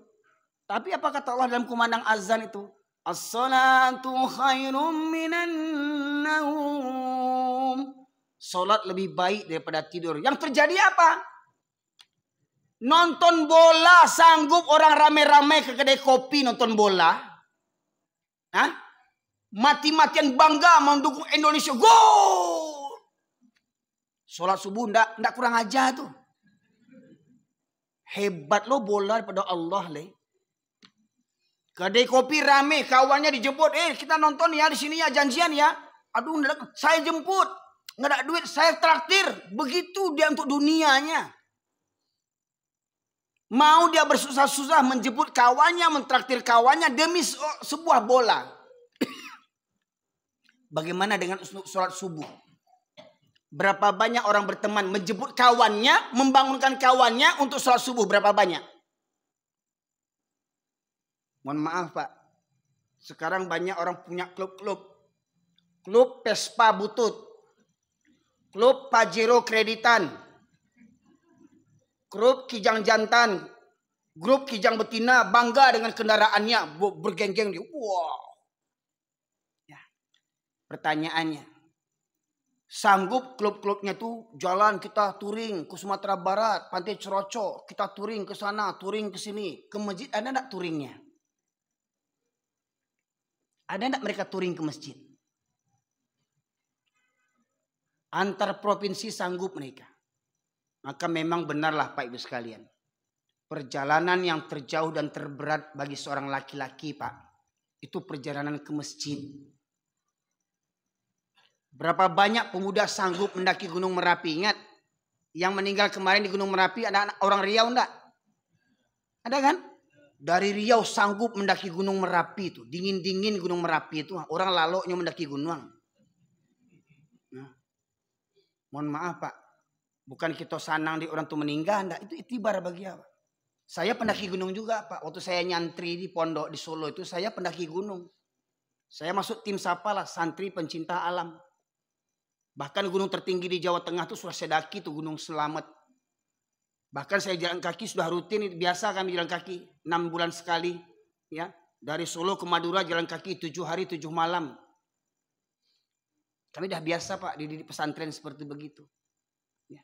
Tapi apa kata Allah dalam kumandang azan itu? As-salatu khairum minan naum. Salat lebih baik daripada tidur. Yang terjadi apa? Nonton bola, sanggup orang rame-rame ke kedai kopi nonton bola. Hah? Mati-matian bangga mendukung Indonesia. Gol! Salat subuh ndak kurang aja tuh. Hebat lo bola daripada Allah le. Kedai kopi rame, kawannya dijemput. Kita nonton ya di sini ya, janjian ya. Aduh, saya jemput. Nggak ada duit, saya traktir. Begitu dia untuk dunianya. Mau dia bersusah-susah menjemput kawannya, mentraktir kawannya demi sebuah bola. Bagaimana dengan sholat subuh? Berapa banyak orang berteman menjemput kawannya, membangunkan kawannya untuk sholat subuh? Berapa banyak? Mohon maaf Pak, sekarang banyak orang punya klub-klub. Klub Vespa Butut, klub Pajero Kreditan, klub Kijang Jantan, grup Kijang Betina, bangga dengan kendaraannya, bergenggeng di. Wow. Ya. Pertanyaannya, sanggup klub-klubnya tuh jalan kita touring ke Sumatera Barat, Pantai Ceroco, kita touring ke sana, touring ke sini, ke masjid ada enggak touringnya? Ada enggak mereka touring ke masjid? Antar provinsi sanggup mereka. Maka memang benarlah Pak Ibu sekalian. Perjalanan yang terjauh dan terberat bagi seorang laki-laki Pak, itu perjalanan ke masjid. Berapa banyak pemuda sanggup mendaki Gunung Merapi? Ingat, yang meninggal kemarin di Gunung Merapi ada orang Riau enggak? Ada kan? Dari Riau sanggup mendaki Gunung Merapi itu. Dingin-dingin Gunung Merapi itu. Orang laloknya mendaki gunung. Nah, mohon maaf Pak. Bukan kita sanang di orang itu meninggal. Enggak. Itu itibar bagi apa? Saya pendaki gunung juga Pak. Waktu saya nyantri di pondok di Solo itu. Saya pendaki gunung. Saya masuk tim Sapalah. Santri pencinta alam. Bahkan gunung tertinggi di Jawa Tengah itu sudah saya daki. Itu Gunung Selamet. Bahkan saya jalan kaki sudah rutin, biasa kami jalan kaki 6 bulan sekali, ya. Dari Solo ke Madura jalan kaki 7 hari 7 malam. Kami dah biasa Pak di pesantren seperti begitu. Ya.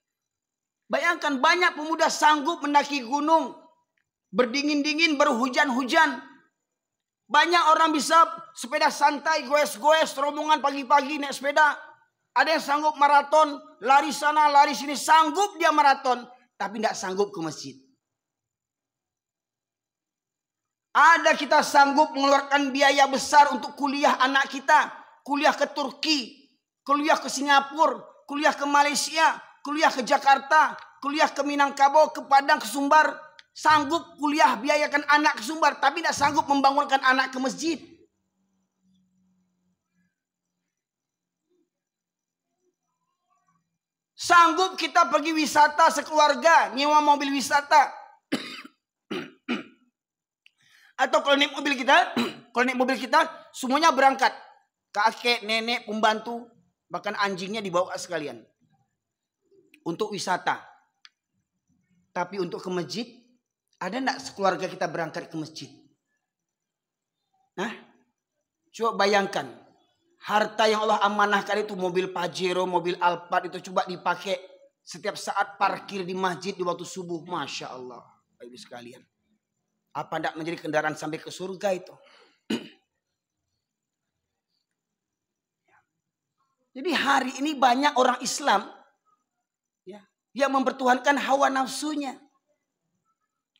Bayangkan banyak pemuda sanggup mendaki gunung, berdingin-dingin, berhujan-hujan. Banyak orang bisa sepeda santai, goes-goes, rombongan pagi-pagi naik sepeda. Ada yang sanggup maraton, lari sana, lari sini, sanggup dia maraton. Tapi tidak sanggup ke masjid. Ada kita sanggup mengeluarkan biaya besar untuk kuliah anak kita. Kuliah ke Turki, kuliah ke Singapura, kuliah ke Malaysia, kuliah ke Jakarta, kuliah ke Minangkabau, ke Padang, ke Sumbar. Sanggup kuliah biayakan anak ke Sumbar. Tapi tidak sanggup membangunkan anak ke masjid. Sanggup kita pergi wisata sekeluarga, nyewa mobil wisata. Atau kalau naik mobil kita, semuanya berangkat. Kakek, nenek, pembantu, bahkan anjingnya dibawa sekalian. Untuk wisata. Tapi untuk ke masjid, ada enggak sekeluarga kita berangkat ke masjid? Nah, coba bayangkan. Harta yang Allah amanahkan itu mobil Pajero, mobil Alphard itu coba dipakai setiap saat parkir di masjid di waktu subuh. Masya Allah. Bapak Ibu sekalian. Apa tidak menjadi kendaraan sampai ke surga itu? Jadi hari ini banyak orang Islam ya, yang mempertuhankan hawa nafsunya.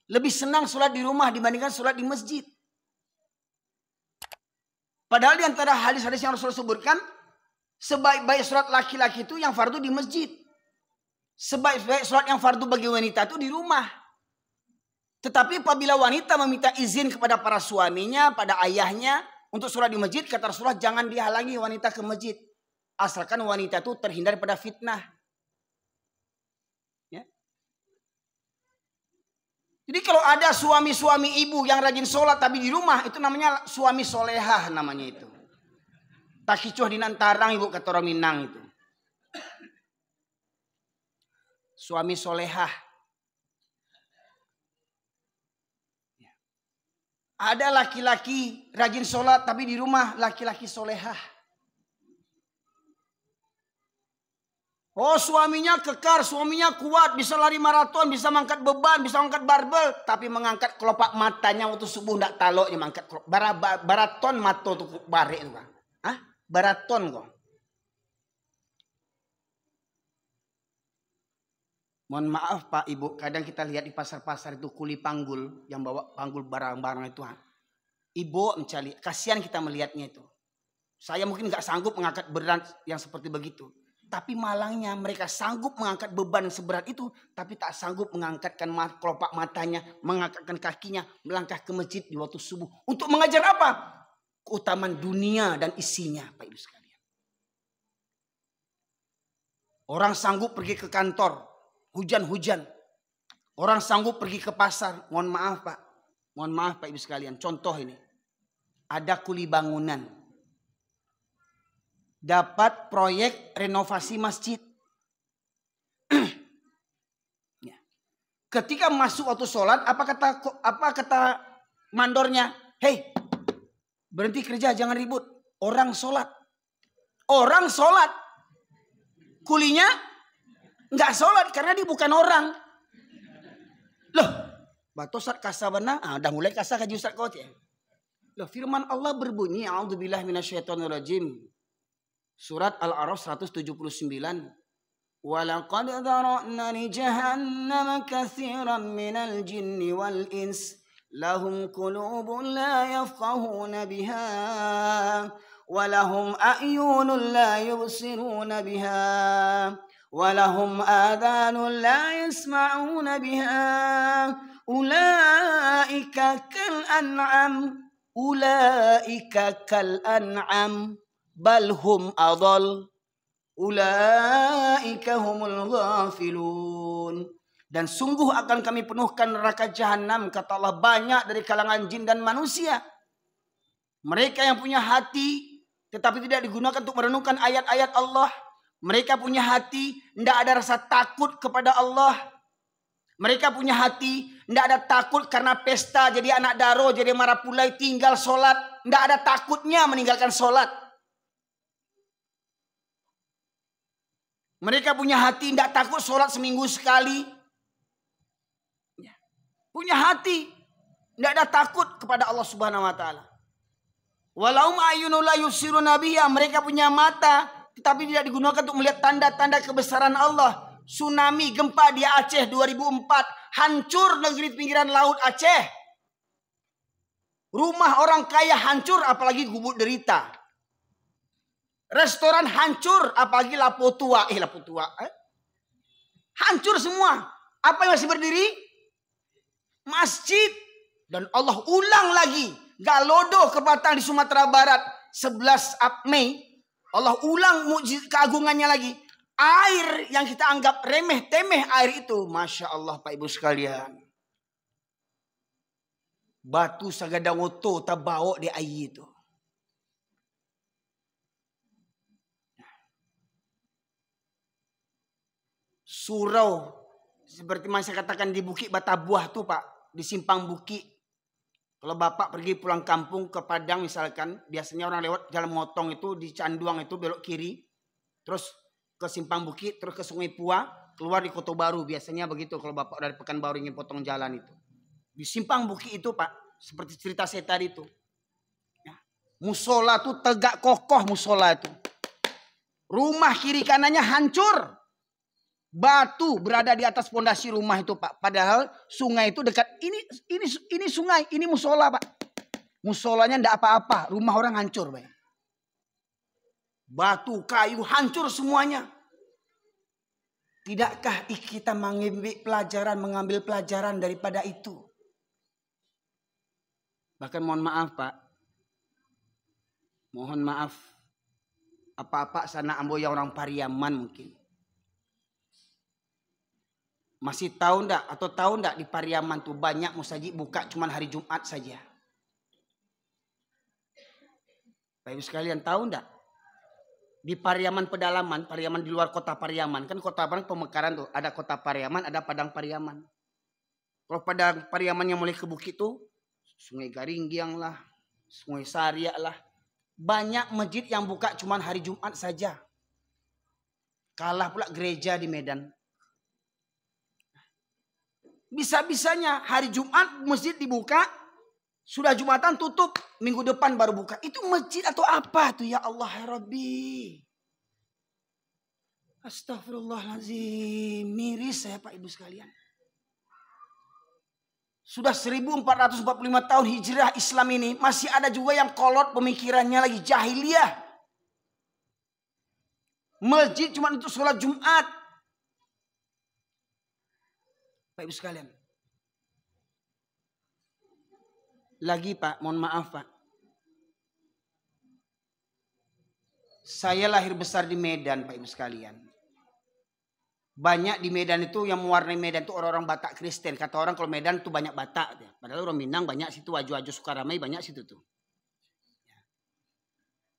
Lebih senang sholat di rumah dibandingkan sholat di masjid. Padahal di antara hadis-hadis yang Rasulullah sebutkan, sebaik-baik sholat laki-laki itu yang fardu di masjid. Sebaik-baik sholat yang fardu bagi wanita itu di rumah. Tetapi apabila wanita meminta izin kepada para suaminya, pada ayahnya, untuk sholat di masjid, kata Rasulullah jangan dihalangi wanita ke masjid. Asalkan wanita itu terhindar pada fitnah. Ya. Jadi kalau ada suami-suami ibu yang rajin sholat tapi di rumah, itu namanya suami solehah namanya itu. Takicuh di nantarang ibu kata orang Minang itu. Suami solehah. Ada laki-laki rajin sholat tapi di rumah laki-laki solehah. Oh suaminya kekar, suaminya kuat, bisa lari maraton, bisa mengangkat beban, bisa mengangkat barbel. Tapi mengangkat kelopak matanya waktu subuh tidak taloknya mengangkat baraton mato tuh bare itu kan. Hah? Baraton kok. Mohon maaf Pak Ibu, kadang kita lihat di pasar-pasar itu kuli panggul yang bawa panggul barang-barang itu. Ibu mencari, kasihan kita melihatnya itu. Saya mungkin nggak sanggup mengangkat berat yang seperti begitu. Tapi malangnya mereka sanggup mengangkat beban seberat itu, tapi tak sanggup mengangkatkan kelopak matanya, mengangkatkan kakinya, melangkah ke masjid di waktu subuh. Untuk mengajar apa? Keutamaan dunia dan isinya, Pak Ibu sekalian. Orang sanggup pergi ke kantor, hujan-hujan. Orang sanggup pergi ke pasar. Mohon maaf Pak. Mohon maaf Pak Ibu sekalian. Contoh ini. Ada kuli bangunan. Dapat proyek renovasi masjid. Ya. Ketika masuk waktu sholat, apa kata mandornya? Hei, berhenti kerja, jangan ribut. Orang sholat. Orang sholat. Kulinya nggak sholat karena dia bukan orang. Loh, batu saat kasabana, dah mulai kasar kaji Ustaz kau ya. Loh, firman Allah berbunyi, a'udzubillahi minasyaitonirrajim. Surat Al-A'raf 179. Walaqad dzara'na li jahannam katsiran minal jinni wal ins lahum qulubun la yafqahuna biha wa lahum a'yunun la yubsiruna biha ولهم آذان لا يسمعون بها أولئك كالأنعام بل هم أضل أولئك هم الغافلون. Dan sungguh akan kami penuhkan neraka jahanam, kata Allah, banyak dari kalangan jin dan manusia. Mereka yang punya hati tetapi tidak digunakan untuk merenungkan ayat-ayat Allah. Mereka punya hati, tidak ada rasa takut kepada Allah. Mereka punya hati, tidak ada takut karena pesta, jadi anak daro, jadi marapulai, tinggal sholat. Tidak ada takutnya meninggalkan sholat. Mereka punya hati, tidak takut sholat seminggu sekali. Punya hati, tidak ada takut kepada Allah Subhanahu Wa Taala. Walau ayunul la yusiruna biha, mereka punya mata, tetapi tidak digunakan untuk melihat tanda-tanda kebesaran Allah. Tsunami, gempa di Aceh 2004. Hancur negeri pinggiran laut Aceh. Rumah orang kaya hancur, apalagi gubuk derita. Restoran hancur, apalagi Lapo Tua. Hancur semua. Apa yang masih berdiri? Masjid. Dan Allah ulang lagi. Galodo Kebatang di Sumatera Barat 11 Mei. Allah ulang keagungannya lagi. Air yang kita anggap remeh temeh air itu, Masya Allah Pak Ibu sekalian. Batu sagadang oto tabao di air itu. Surau seperti saya katakan di Bukit Batabuah tuh Pak, di Simpang Bukit. Kalau Bapak pergi pulang kampung ke Padang misalkan, biasanya orang lewat jalan motong itu di Canduang itu belok kiri, terus ke Simpang Bukit, terus ke Sungai Pua, keluar di Kota Baru. Biasanya begitu kalau Bapak dari Pekanbaru ingin potong jalan itu. Di Simpang Bukit itu Pak, seperti cerita saya tadi itu. Ya. Musola tuh tegak kokoh musola itu. Rumah kiri kanannya hancur. Batu berada di atas pondasi rumah itu Pak. Padahal sungai itu dekat. Ini sungai, ini musola Pak. Musolanya enggak apa-apa, rumah orang hancur Pak. Batu, kayu hancur semuanya. Tidakkah kita mengambil pelajaran daripada itu? Bahkan mohon maaf Pak. Mohon maaf. Apa-apa sana amboya orang Pariaman mungkin. Masih tahu enggak atau tahu enggak di Pariaman tuh banyak musajid buka cuman hari Jumat saja. Bapak Ibu sekalian tahu enggak? Di Pariaman pedalaman, Pariaman di luar kota Pariaman. Kan kota pemekaran tuh, ada kota Pariaman, ada Padang Pariaman. Kalau Padang Pariaman yang mulai ke bukit tuh, Sungai Garinggiang lah, Sungai Saria lah. Banyak masjid yang buka cuman hari Jumat saja. Kalah pula gereja di Medan. Bisa-bisanya hari Jumat masjid dibuka, sudah Jumatan tutup, minggu depan baru buka. Itu masjid atau apa tuh ya Allah ya Rabbi? Astagfirullahaladzim. Miris saya Pak Ibu sekalian. Sudah 1445 tahun hijrah Islam ini masih ada juga yang kolot pemikirannya lagi jahiliyah. Masjid cuma untuk sholat Jumat. Pak Ibu sekalian. Lagi Pak, mohon maaf Pak. Saya lahir besar di Medan Pak Ibu sekalian. Banyak di Medan itu yang mewarnai Medan itu orang-orang Batak Kristen. Kata orang kalau Medan itu banyak Batak. Padahal orang Minang banyak situ, Wajo-Wajo Sukaramai banyak situ tuh.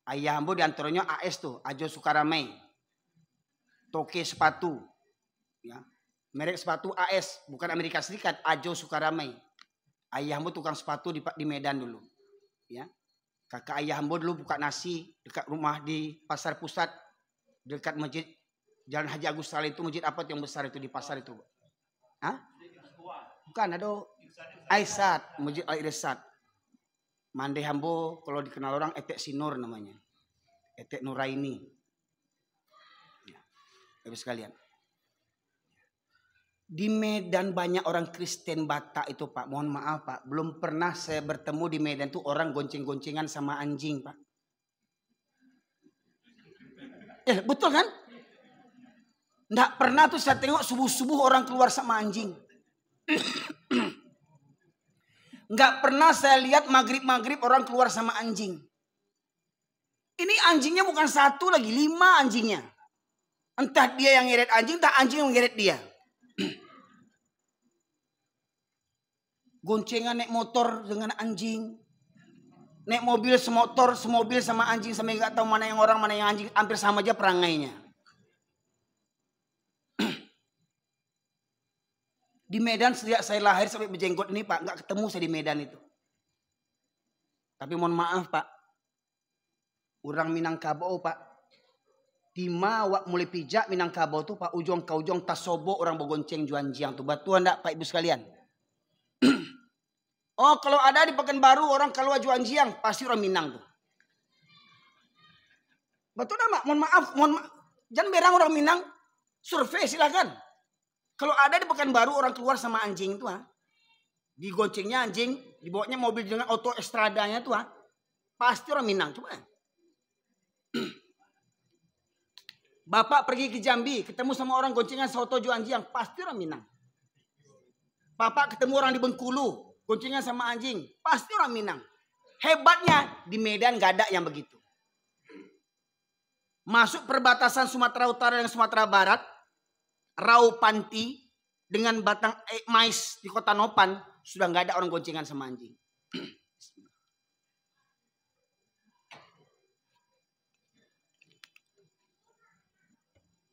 Ayah ambo diantaranya AS tuh, Ajo Sukaramai. Toke sepatu. Ya. Merek sepatu AS, bukan Amerika Serikat, Ajo Sukaramai. Ayah ambo tukang sepatu di Medan dulu. Ya. Kakak ayah ambo dulu buka nasi dekat rumah di Pasar Pusat, dekat masjid Jalan Haji Agus Saleh itu, masjid apa yang besar itu di pasar itu? Hah? Bukan, ada Aisat, masjid Al-Irsad. Mande hambo kalau dikenal orang Etek Sinur namanya. Etek Nuraini. Ya, Bapak sekalian. Di Medan banyak orang Kristen Batak itu Pak. Mohon maaf Pak, belum pernah saya bertemu di Medan tuh orang gonceng-goncengan sama anjing Pak. Betul kan? Nggak pernah tuh saya tengok subuh-subuh orang keluar sama anjing. Nggak pernah saya lihat maghrib-maghrib orang keluar sama anjing. Ini anjingnya bukan satu lagi, 5 anjingnya. Entah dia yang ngeret anjing, entah anjing yang ngeret dia. Goncengan naik motor dengan anjing. Naik mobil semobil sama anjing. Sampai nggak tahu mana yang orang, mana yang anjing. Hampir sama aja perangainya. Di Medan sejak saya lahir sampai berjenggot ini Pak, nggak ketemu saya di Medan itu. Tapi mohon maaf Pak, orang Minangkabau Pak, di wak mulai pijak Minangkabau tuh Pak, ujung ke ujung tasobo orang bergonceng juanjiang tuh. Batuan enggak Pak Ibu sekalian? Oh kalau ada di Pekanbaru orang keluar juanjiang, pasti orang Minang tuh. Betul enggak Mohon maaf, jangan berang orang Minang, survei silakan. Kalau ada di Pekanbaru orang keluar sama anjing itu, digoncengnya anjing, dibawanya mobil dengan auto estradanya tuh, pasti orang Minang. Coba. Bapak pergi ke Jambi, ketemu sama orang goncengan soto anjing, pasti orang Minang. Bapak ketemu orang di Bengkulu, goncengan sama anjing, pasti orang Minang. Hebatnya di Medan gak ada yang begitu. Masuk perbatasan Sumatera Utara dan Sumatera Barat, Rau Panti dengan batang mais di Kota Nopan sudah nggak ada orang goncengan sama anjing.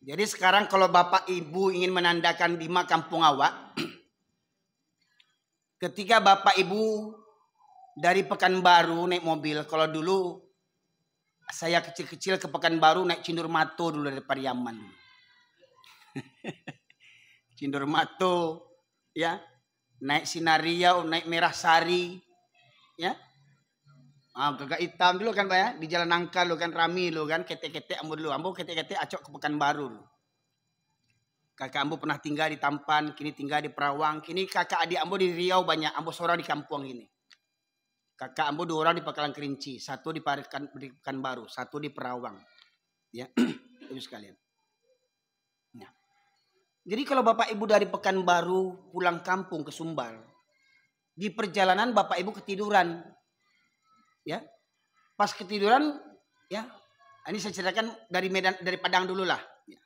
Jadi sekarang kalau Bapak Ibu ingin menandakan di kampung awak, ketika Bapak Ibu dari Pekanbaru naik mobil, kalau dulu saya kecil-kecil ke Pekanbaru naik Cindur Mato dulu dari Pariaman. Cindur Mato, ya, naik Sinariau, naik Merah Sari, ya, Gagak Hitam dulu kan Pak ya, di Jalan Nangka lo kan rami lo kan, ketek-ketek ambo dulu, ambo ketek-ketek acok ke Pekanbaru. Kakak ambo pernah tinggal di Tampan, kini tinggal di Perawang, kini kakak adik ambo di Riau banyak, ambo seorang di kampung ini. Kakak ambo 2 orang di Pakalan Kerinci, 1 di Pekanbaru, 1 di Perawang, ya, Ibu sekalian. Jadi kalau Bapak Ibu dari Pekanbaru pulang kampung ke Sumbar, di perjalanan Bapak Ibu ketiduran, ya, pas ketiduran, ya, ini saya ceritakan dari Medan, dari Padang dulu lah. Ya.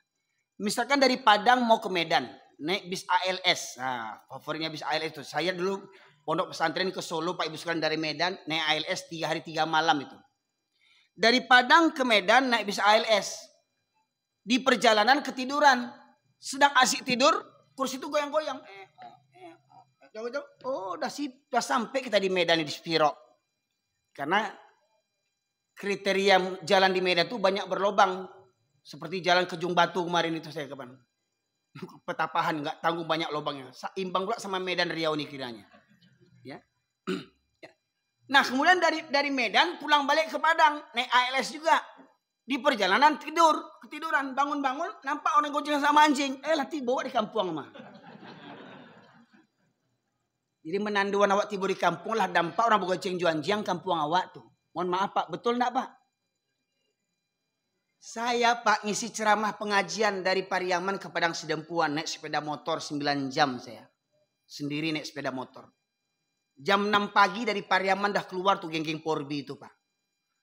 Misalkan dari Padang mau ke Medan, naik bis ALS, nah, favoritnya bis ALS itu. Saya dulu pondok pesantren ke Solo Pak Ibu sekalian dari Medan, naik ALS 3 hari 3 malam itu. Dari Padang ke Medan naik bis ALS, di perjalanan ketiduran. Sedang asik tidur, kursi itu goyang-goyang. Oh, udah sampai kita di Medan di Spiro. Karena kriteria jalan di Medan itu banyak berlobang. Seperti jalan Kejung Batu kemarin itu saya kapan. Petapahan nggak tanggung banyak lobangnya. Imbang pula sama Medan Riau nih kiranya. Ya. Nah kemudian dari Medan pulang balik ke Padang naik ALS juga. Di perjalanan ketiduran, bangun-bangun, nampak orang goncengan sama anjing. Lah bawa di kampung mah. Jadi menanduan awak tiba di kampung lah dampak orang bergoceng juanjiang kampung awak tuh. Mohon maaf Pak, betul enggak Pak? Saya Pak ngisi ceramah pengajian dari Pariaman ke Padang Sidempuan naik sepeda motor 9 jam saya. Sendiri naik sepeda motor. Jam 6 pagi dari Pariaman dah keluar tuh geng-geng Porbi itu Pak.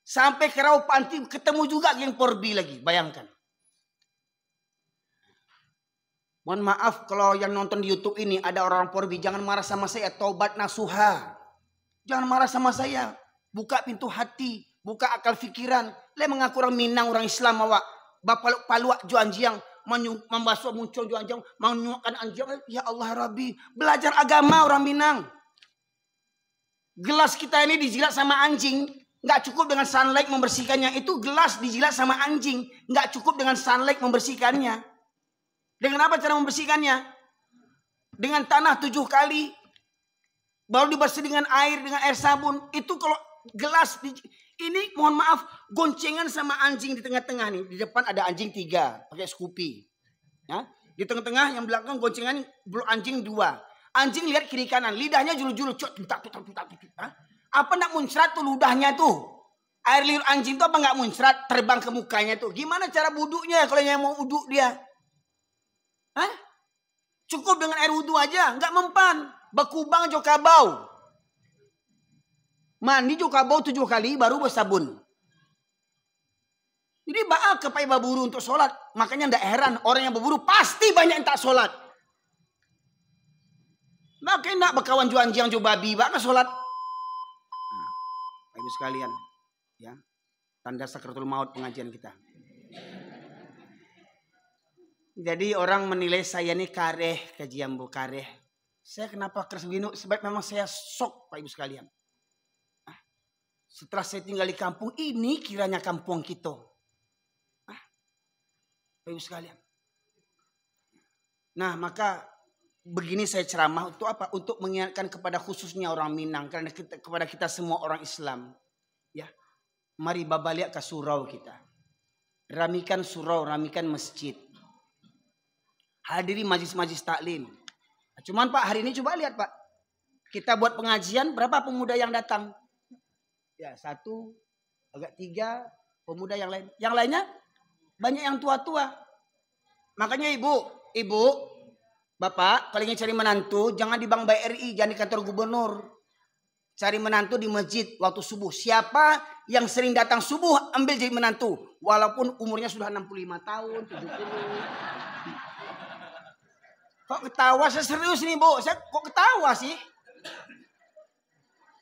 Sampai ke Raupanti ketemu juga geng Porbi lagi, bayangkan. Mohon maaf kalau yang nonton di YouTube ini ada orang Porbi, jangan marah sama saya, taubat nasuha. Jangan marah sama saya. Buka pintu hati, buka akal fikiran. Le mengaku orang Minang, orang Islam awak. Bapak paluak juanjiang, membasuh muncul juanjiang, menyuakan anjiang. Ya Allah Rabbi, belajar agama orang Minang. Gelas kita ini dijilat sama anjing, nggak cukup dengan sunlight membersihkannya. Itu gelas dijilat sama anjing, nggak cukup dengan sunlight membersihkannya. Dengan apa cara membersihkannya? Dengan tanah 7 kali. Baru dibersih dengan air sabun. Itu kalau gelas. Ini mohon maaf. Goncengan sama anjing di tengah-tengah nih. Di depan ada anjing 3. Pakai Scoopy. Ya? Di tengah-tengah yang belakang goncengan anjing 2. Anjing lihat kiri kanan. Lidahnya julu-julu. Apa nak muncrat tuh ludahnya tuh? Air liur anjing tuh apa nggak muncrat? Terbang ke mukanya tuh. Gimana cara wuduknya kalau yang mau wuduk dia? Hah? Cukup dengan air wudhu aja, nggak mempan. Bekubang juga bau. Mandi juga bau 7 kali baru bersabun. Jadi baal kepai baburu untuk sholat. Makanya tidak heran orang yang berburu pasti banyak yang tak sholat. Makanya nak berkawan juanjiang jo babi bak sholat. Nah, Ibu sekalian, ya tanda sakratul maut pengajian kita. Jadi orang menilai saya ini kareh, kajian bu kareh. Saya kenapa keras begini? Sebab memang saya sok Pak Ibu sekalian. Setelah saya tinggal di kampung ini kiranya kampung kita. Pak Ibu sekalian. Nah maka begini saya ceramah untuk apa? Untuk mengingatkan kepada khususnya orang Minang. Karena kepada kita semua orang Islam. Ya, mari babaliak ke surau kita. Ramikan surau, ramikan masjid. Hadiri majlis-majlis taklim. Cuman Pak hari ini coba lihat Pak. Kita buat pengajian berapa pemuda yang datang? Ya 1, agak 3 pemuda yang lain. Yang lainnya banyak yang tua-tua. Makanya ibu, bapak kalau ingin cari menantu jangan di Bank BRI, jangan di kantor gubernur. Cari menantu di masjid waktu subuh. Siapa yang sering datang subuh ambil jadi menantu. Walaupun umurnya sudah 65 tahun, 70. Kok ketawa? Saya serius nih Bu. Saya kok ketawa sih?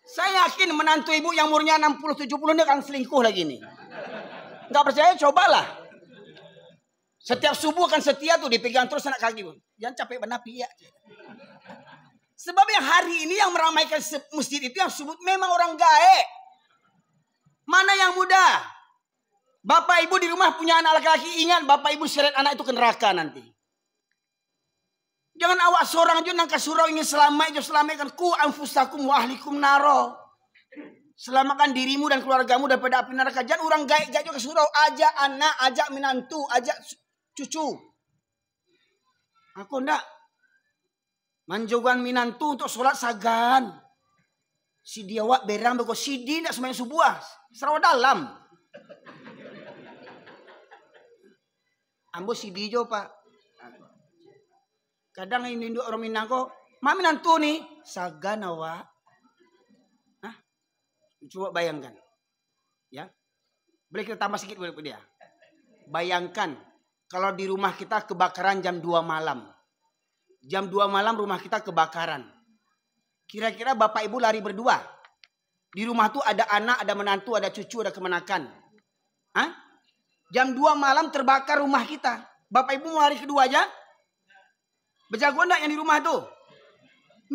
Saya yakin menantu ibu yang umurnya 60-70 ini akan selingkuh lagi nih. Nggak percaya cobalah. Setiap subuh kan setia tuh dipegang terus anak kaki. Jangan capek benapi ya. Sebab yang hari ini yang meramaikan masjid itu yang sebut memang orang gaek. Mana yang muda? Bapak ibu di rumah punya anak laki-laki, ingat bapak ibu seret anak itu ke neraka nanti. Jangan awak seorang aja nangka surau ingin selamatkan ku anfusakum wa ahlikum naro. Selamatkan dirimu dan keluargamu daripada api neraka. Jangan orang gaek-gaek juga ke surau, ajak anak, ajak menantu, ajak cucu. Aku ndak manjogan minantu untuk sholat sagan. Si dia wak berang bego sidi ndak semuanya subuh. Serawa dalam. Ambo sidi jo Pak. Kadang ini orang Minang kok, mami nantu nih, sagan awak. Hah? Coba bayangkan. Ya. Boleh kita tambah sedikit boleh dia. Bayangkan kalau di rumah kita kebakaran jam 2 malam. Jam 2 malam rumah kita kebakaran. Kira-kira bapak ibu lari berdua. Di rumah tuh ada anak, ada menantu, ada cucu, ada kemenakan. Hah? Jam 2 malam terbakar rumah kita. Bapak ibu mau lari kedua aja? Berjago enggak yang di rumah tuh?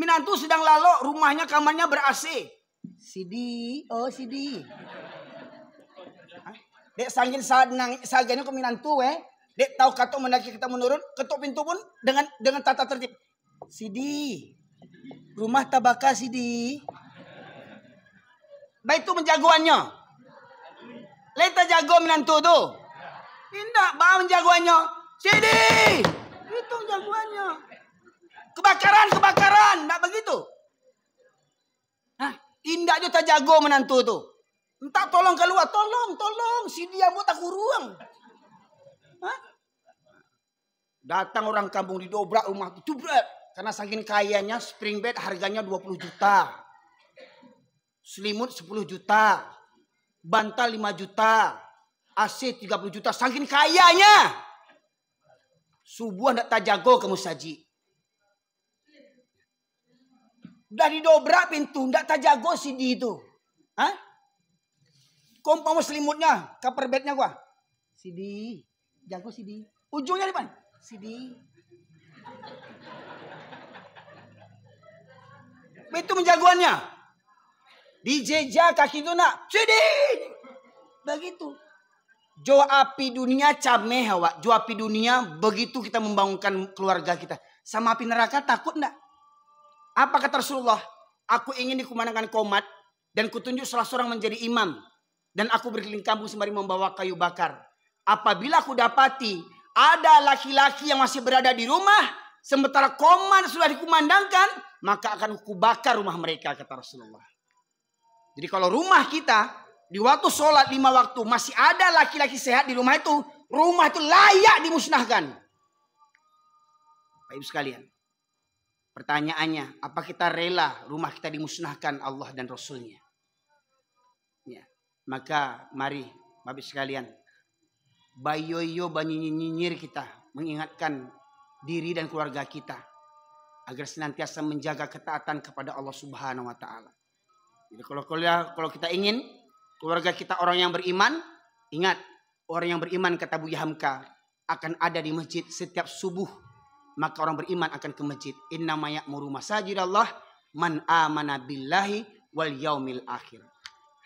Minantu sedang lalu, rumahnya kamarnya ber-AC. Sidi, oh Sidi. Dek sangin saganya ke minantu Dek tahu katok mendaki kita menurun, ketuk pintu pun dengan tata tertib. Sidi, rumah tabaka Sidi. Baik itu menjagoannya. Leta jago minantu tuh. Tidak, bawa menjagoannya. Sidi, itu jagoannya. Kebakaran, enggak begitu. Indah jo tak jago menantu tuh. Entah tolong keluar, tolong si dia buat aku ruang. Hah? Datang orang kampung didobrak rumah itu, jebret. Karena saking kayanya spring bed harganya 20 juta. Selimut 10 juta. Bantal 5 juta. AC 30 juta. Saking kayanya. Subuh ndak tak jago kamu saji. Udah didobrak pintu, ndak tak jago si di itu. Hah? Kompang selimutnya, cover bednya gua. Sidi, jago Sidi. Ujungnya di mana? Sidi. Itu menjagoannya. Dijejak kaki itu nak. Sidi. Begitu. Jo api dunia cameh awak. Jo api dunia begitu kita membangunkan keluarga kita. Sama api neraka takut enggak? Apa kata Rasulullah? Aku ingin dikumandangkan qomat dan kutunjuk salah seorang menjadi imam. Dan aku berkeliling kampung sembari membawa kayu bakar. Apabila aku dapati ada laki-laki yang masih berada di rumah, sementara qomat sudah dikumandangkan, maka akan aku bakar rumah mereka, kata Rasulullah. Jadi kalau rumah kita di waktu sholat 5 waktu masih ada laki-laki sehat di rumah itu layak dimusnahkan. Baik sekalian. Pertanyaannya, apa kita rela rumah kita dimusnahkan Allah dan Rasulnya? Ya. Maka mari Bapak sekalian, bayoyo banyinyir kita mengingatkan diri dan keluarga kita agar senantiasa menjaga ketaatan kepada Allah Subhanahu wa taala. Jadi kalau kita ingin keluarga kita orang yang beriman, ingat orang yang beriman kata Buya Hamka akan ada di masjid setiap subuh. Maka orang beriman akan ke masjid. Innama ya'muru masajidallah man amana billahi wal yaumil akhir.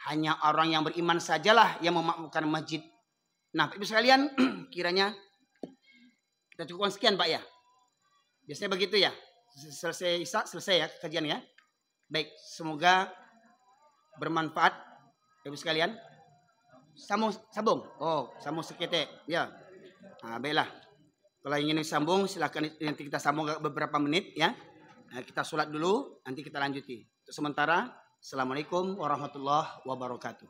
Hanya orang yang beriman sajalah yang memakmurkan masjid. Nah, Ibu sekalian, kiranya kita cukupkan sekian, Pak ya. Biasanya begitu ya. Selesai ya kajian ya. Baik, semoga bermanfaat Ibu sekalian. Sambung. Oh, sambung sekete. Ya. Nah, baiklah. Kalau ingin disambung silakan nanti kita sambung beberapa menit ya. Nah, kita sholat dulu, nanti kita lanjuti. Untuk sementara, Assalamualaikum warahmatullahi wabarakatuh.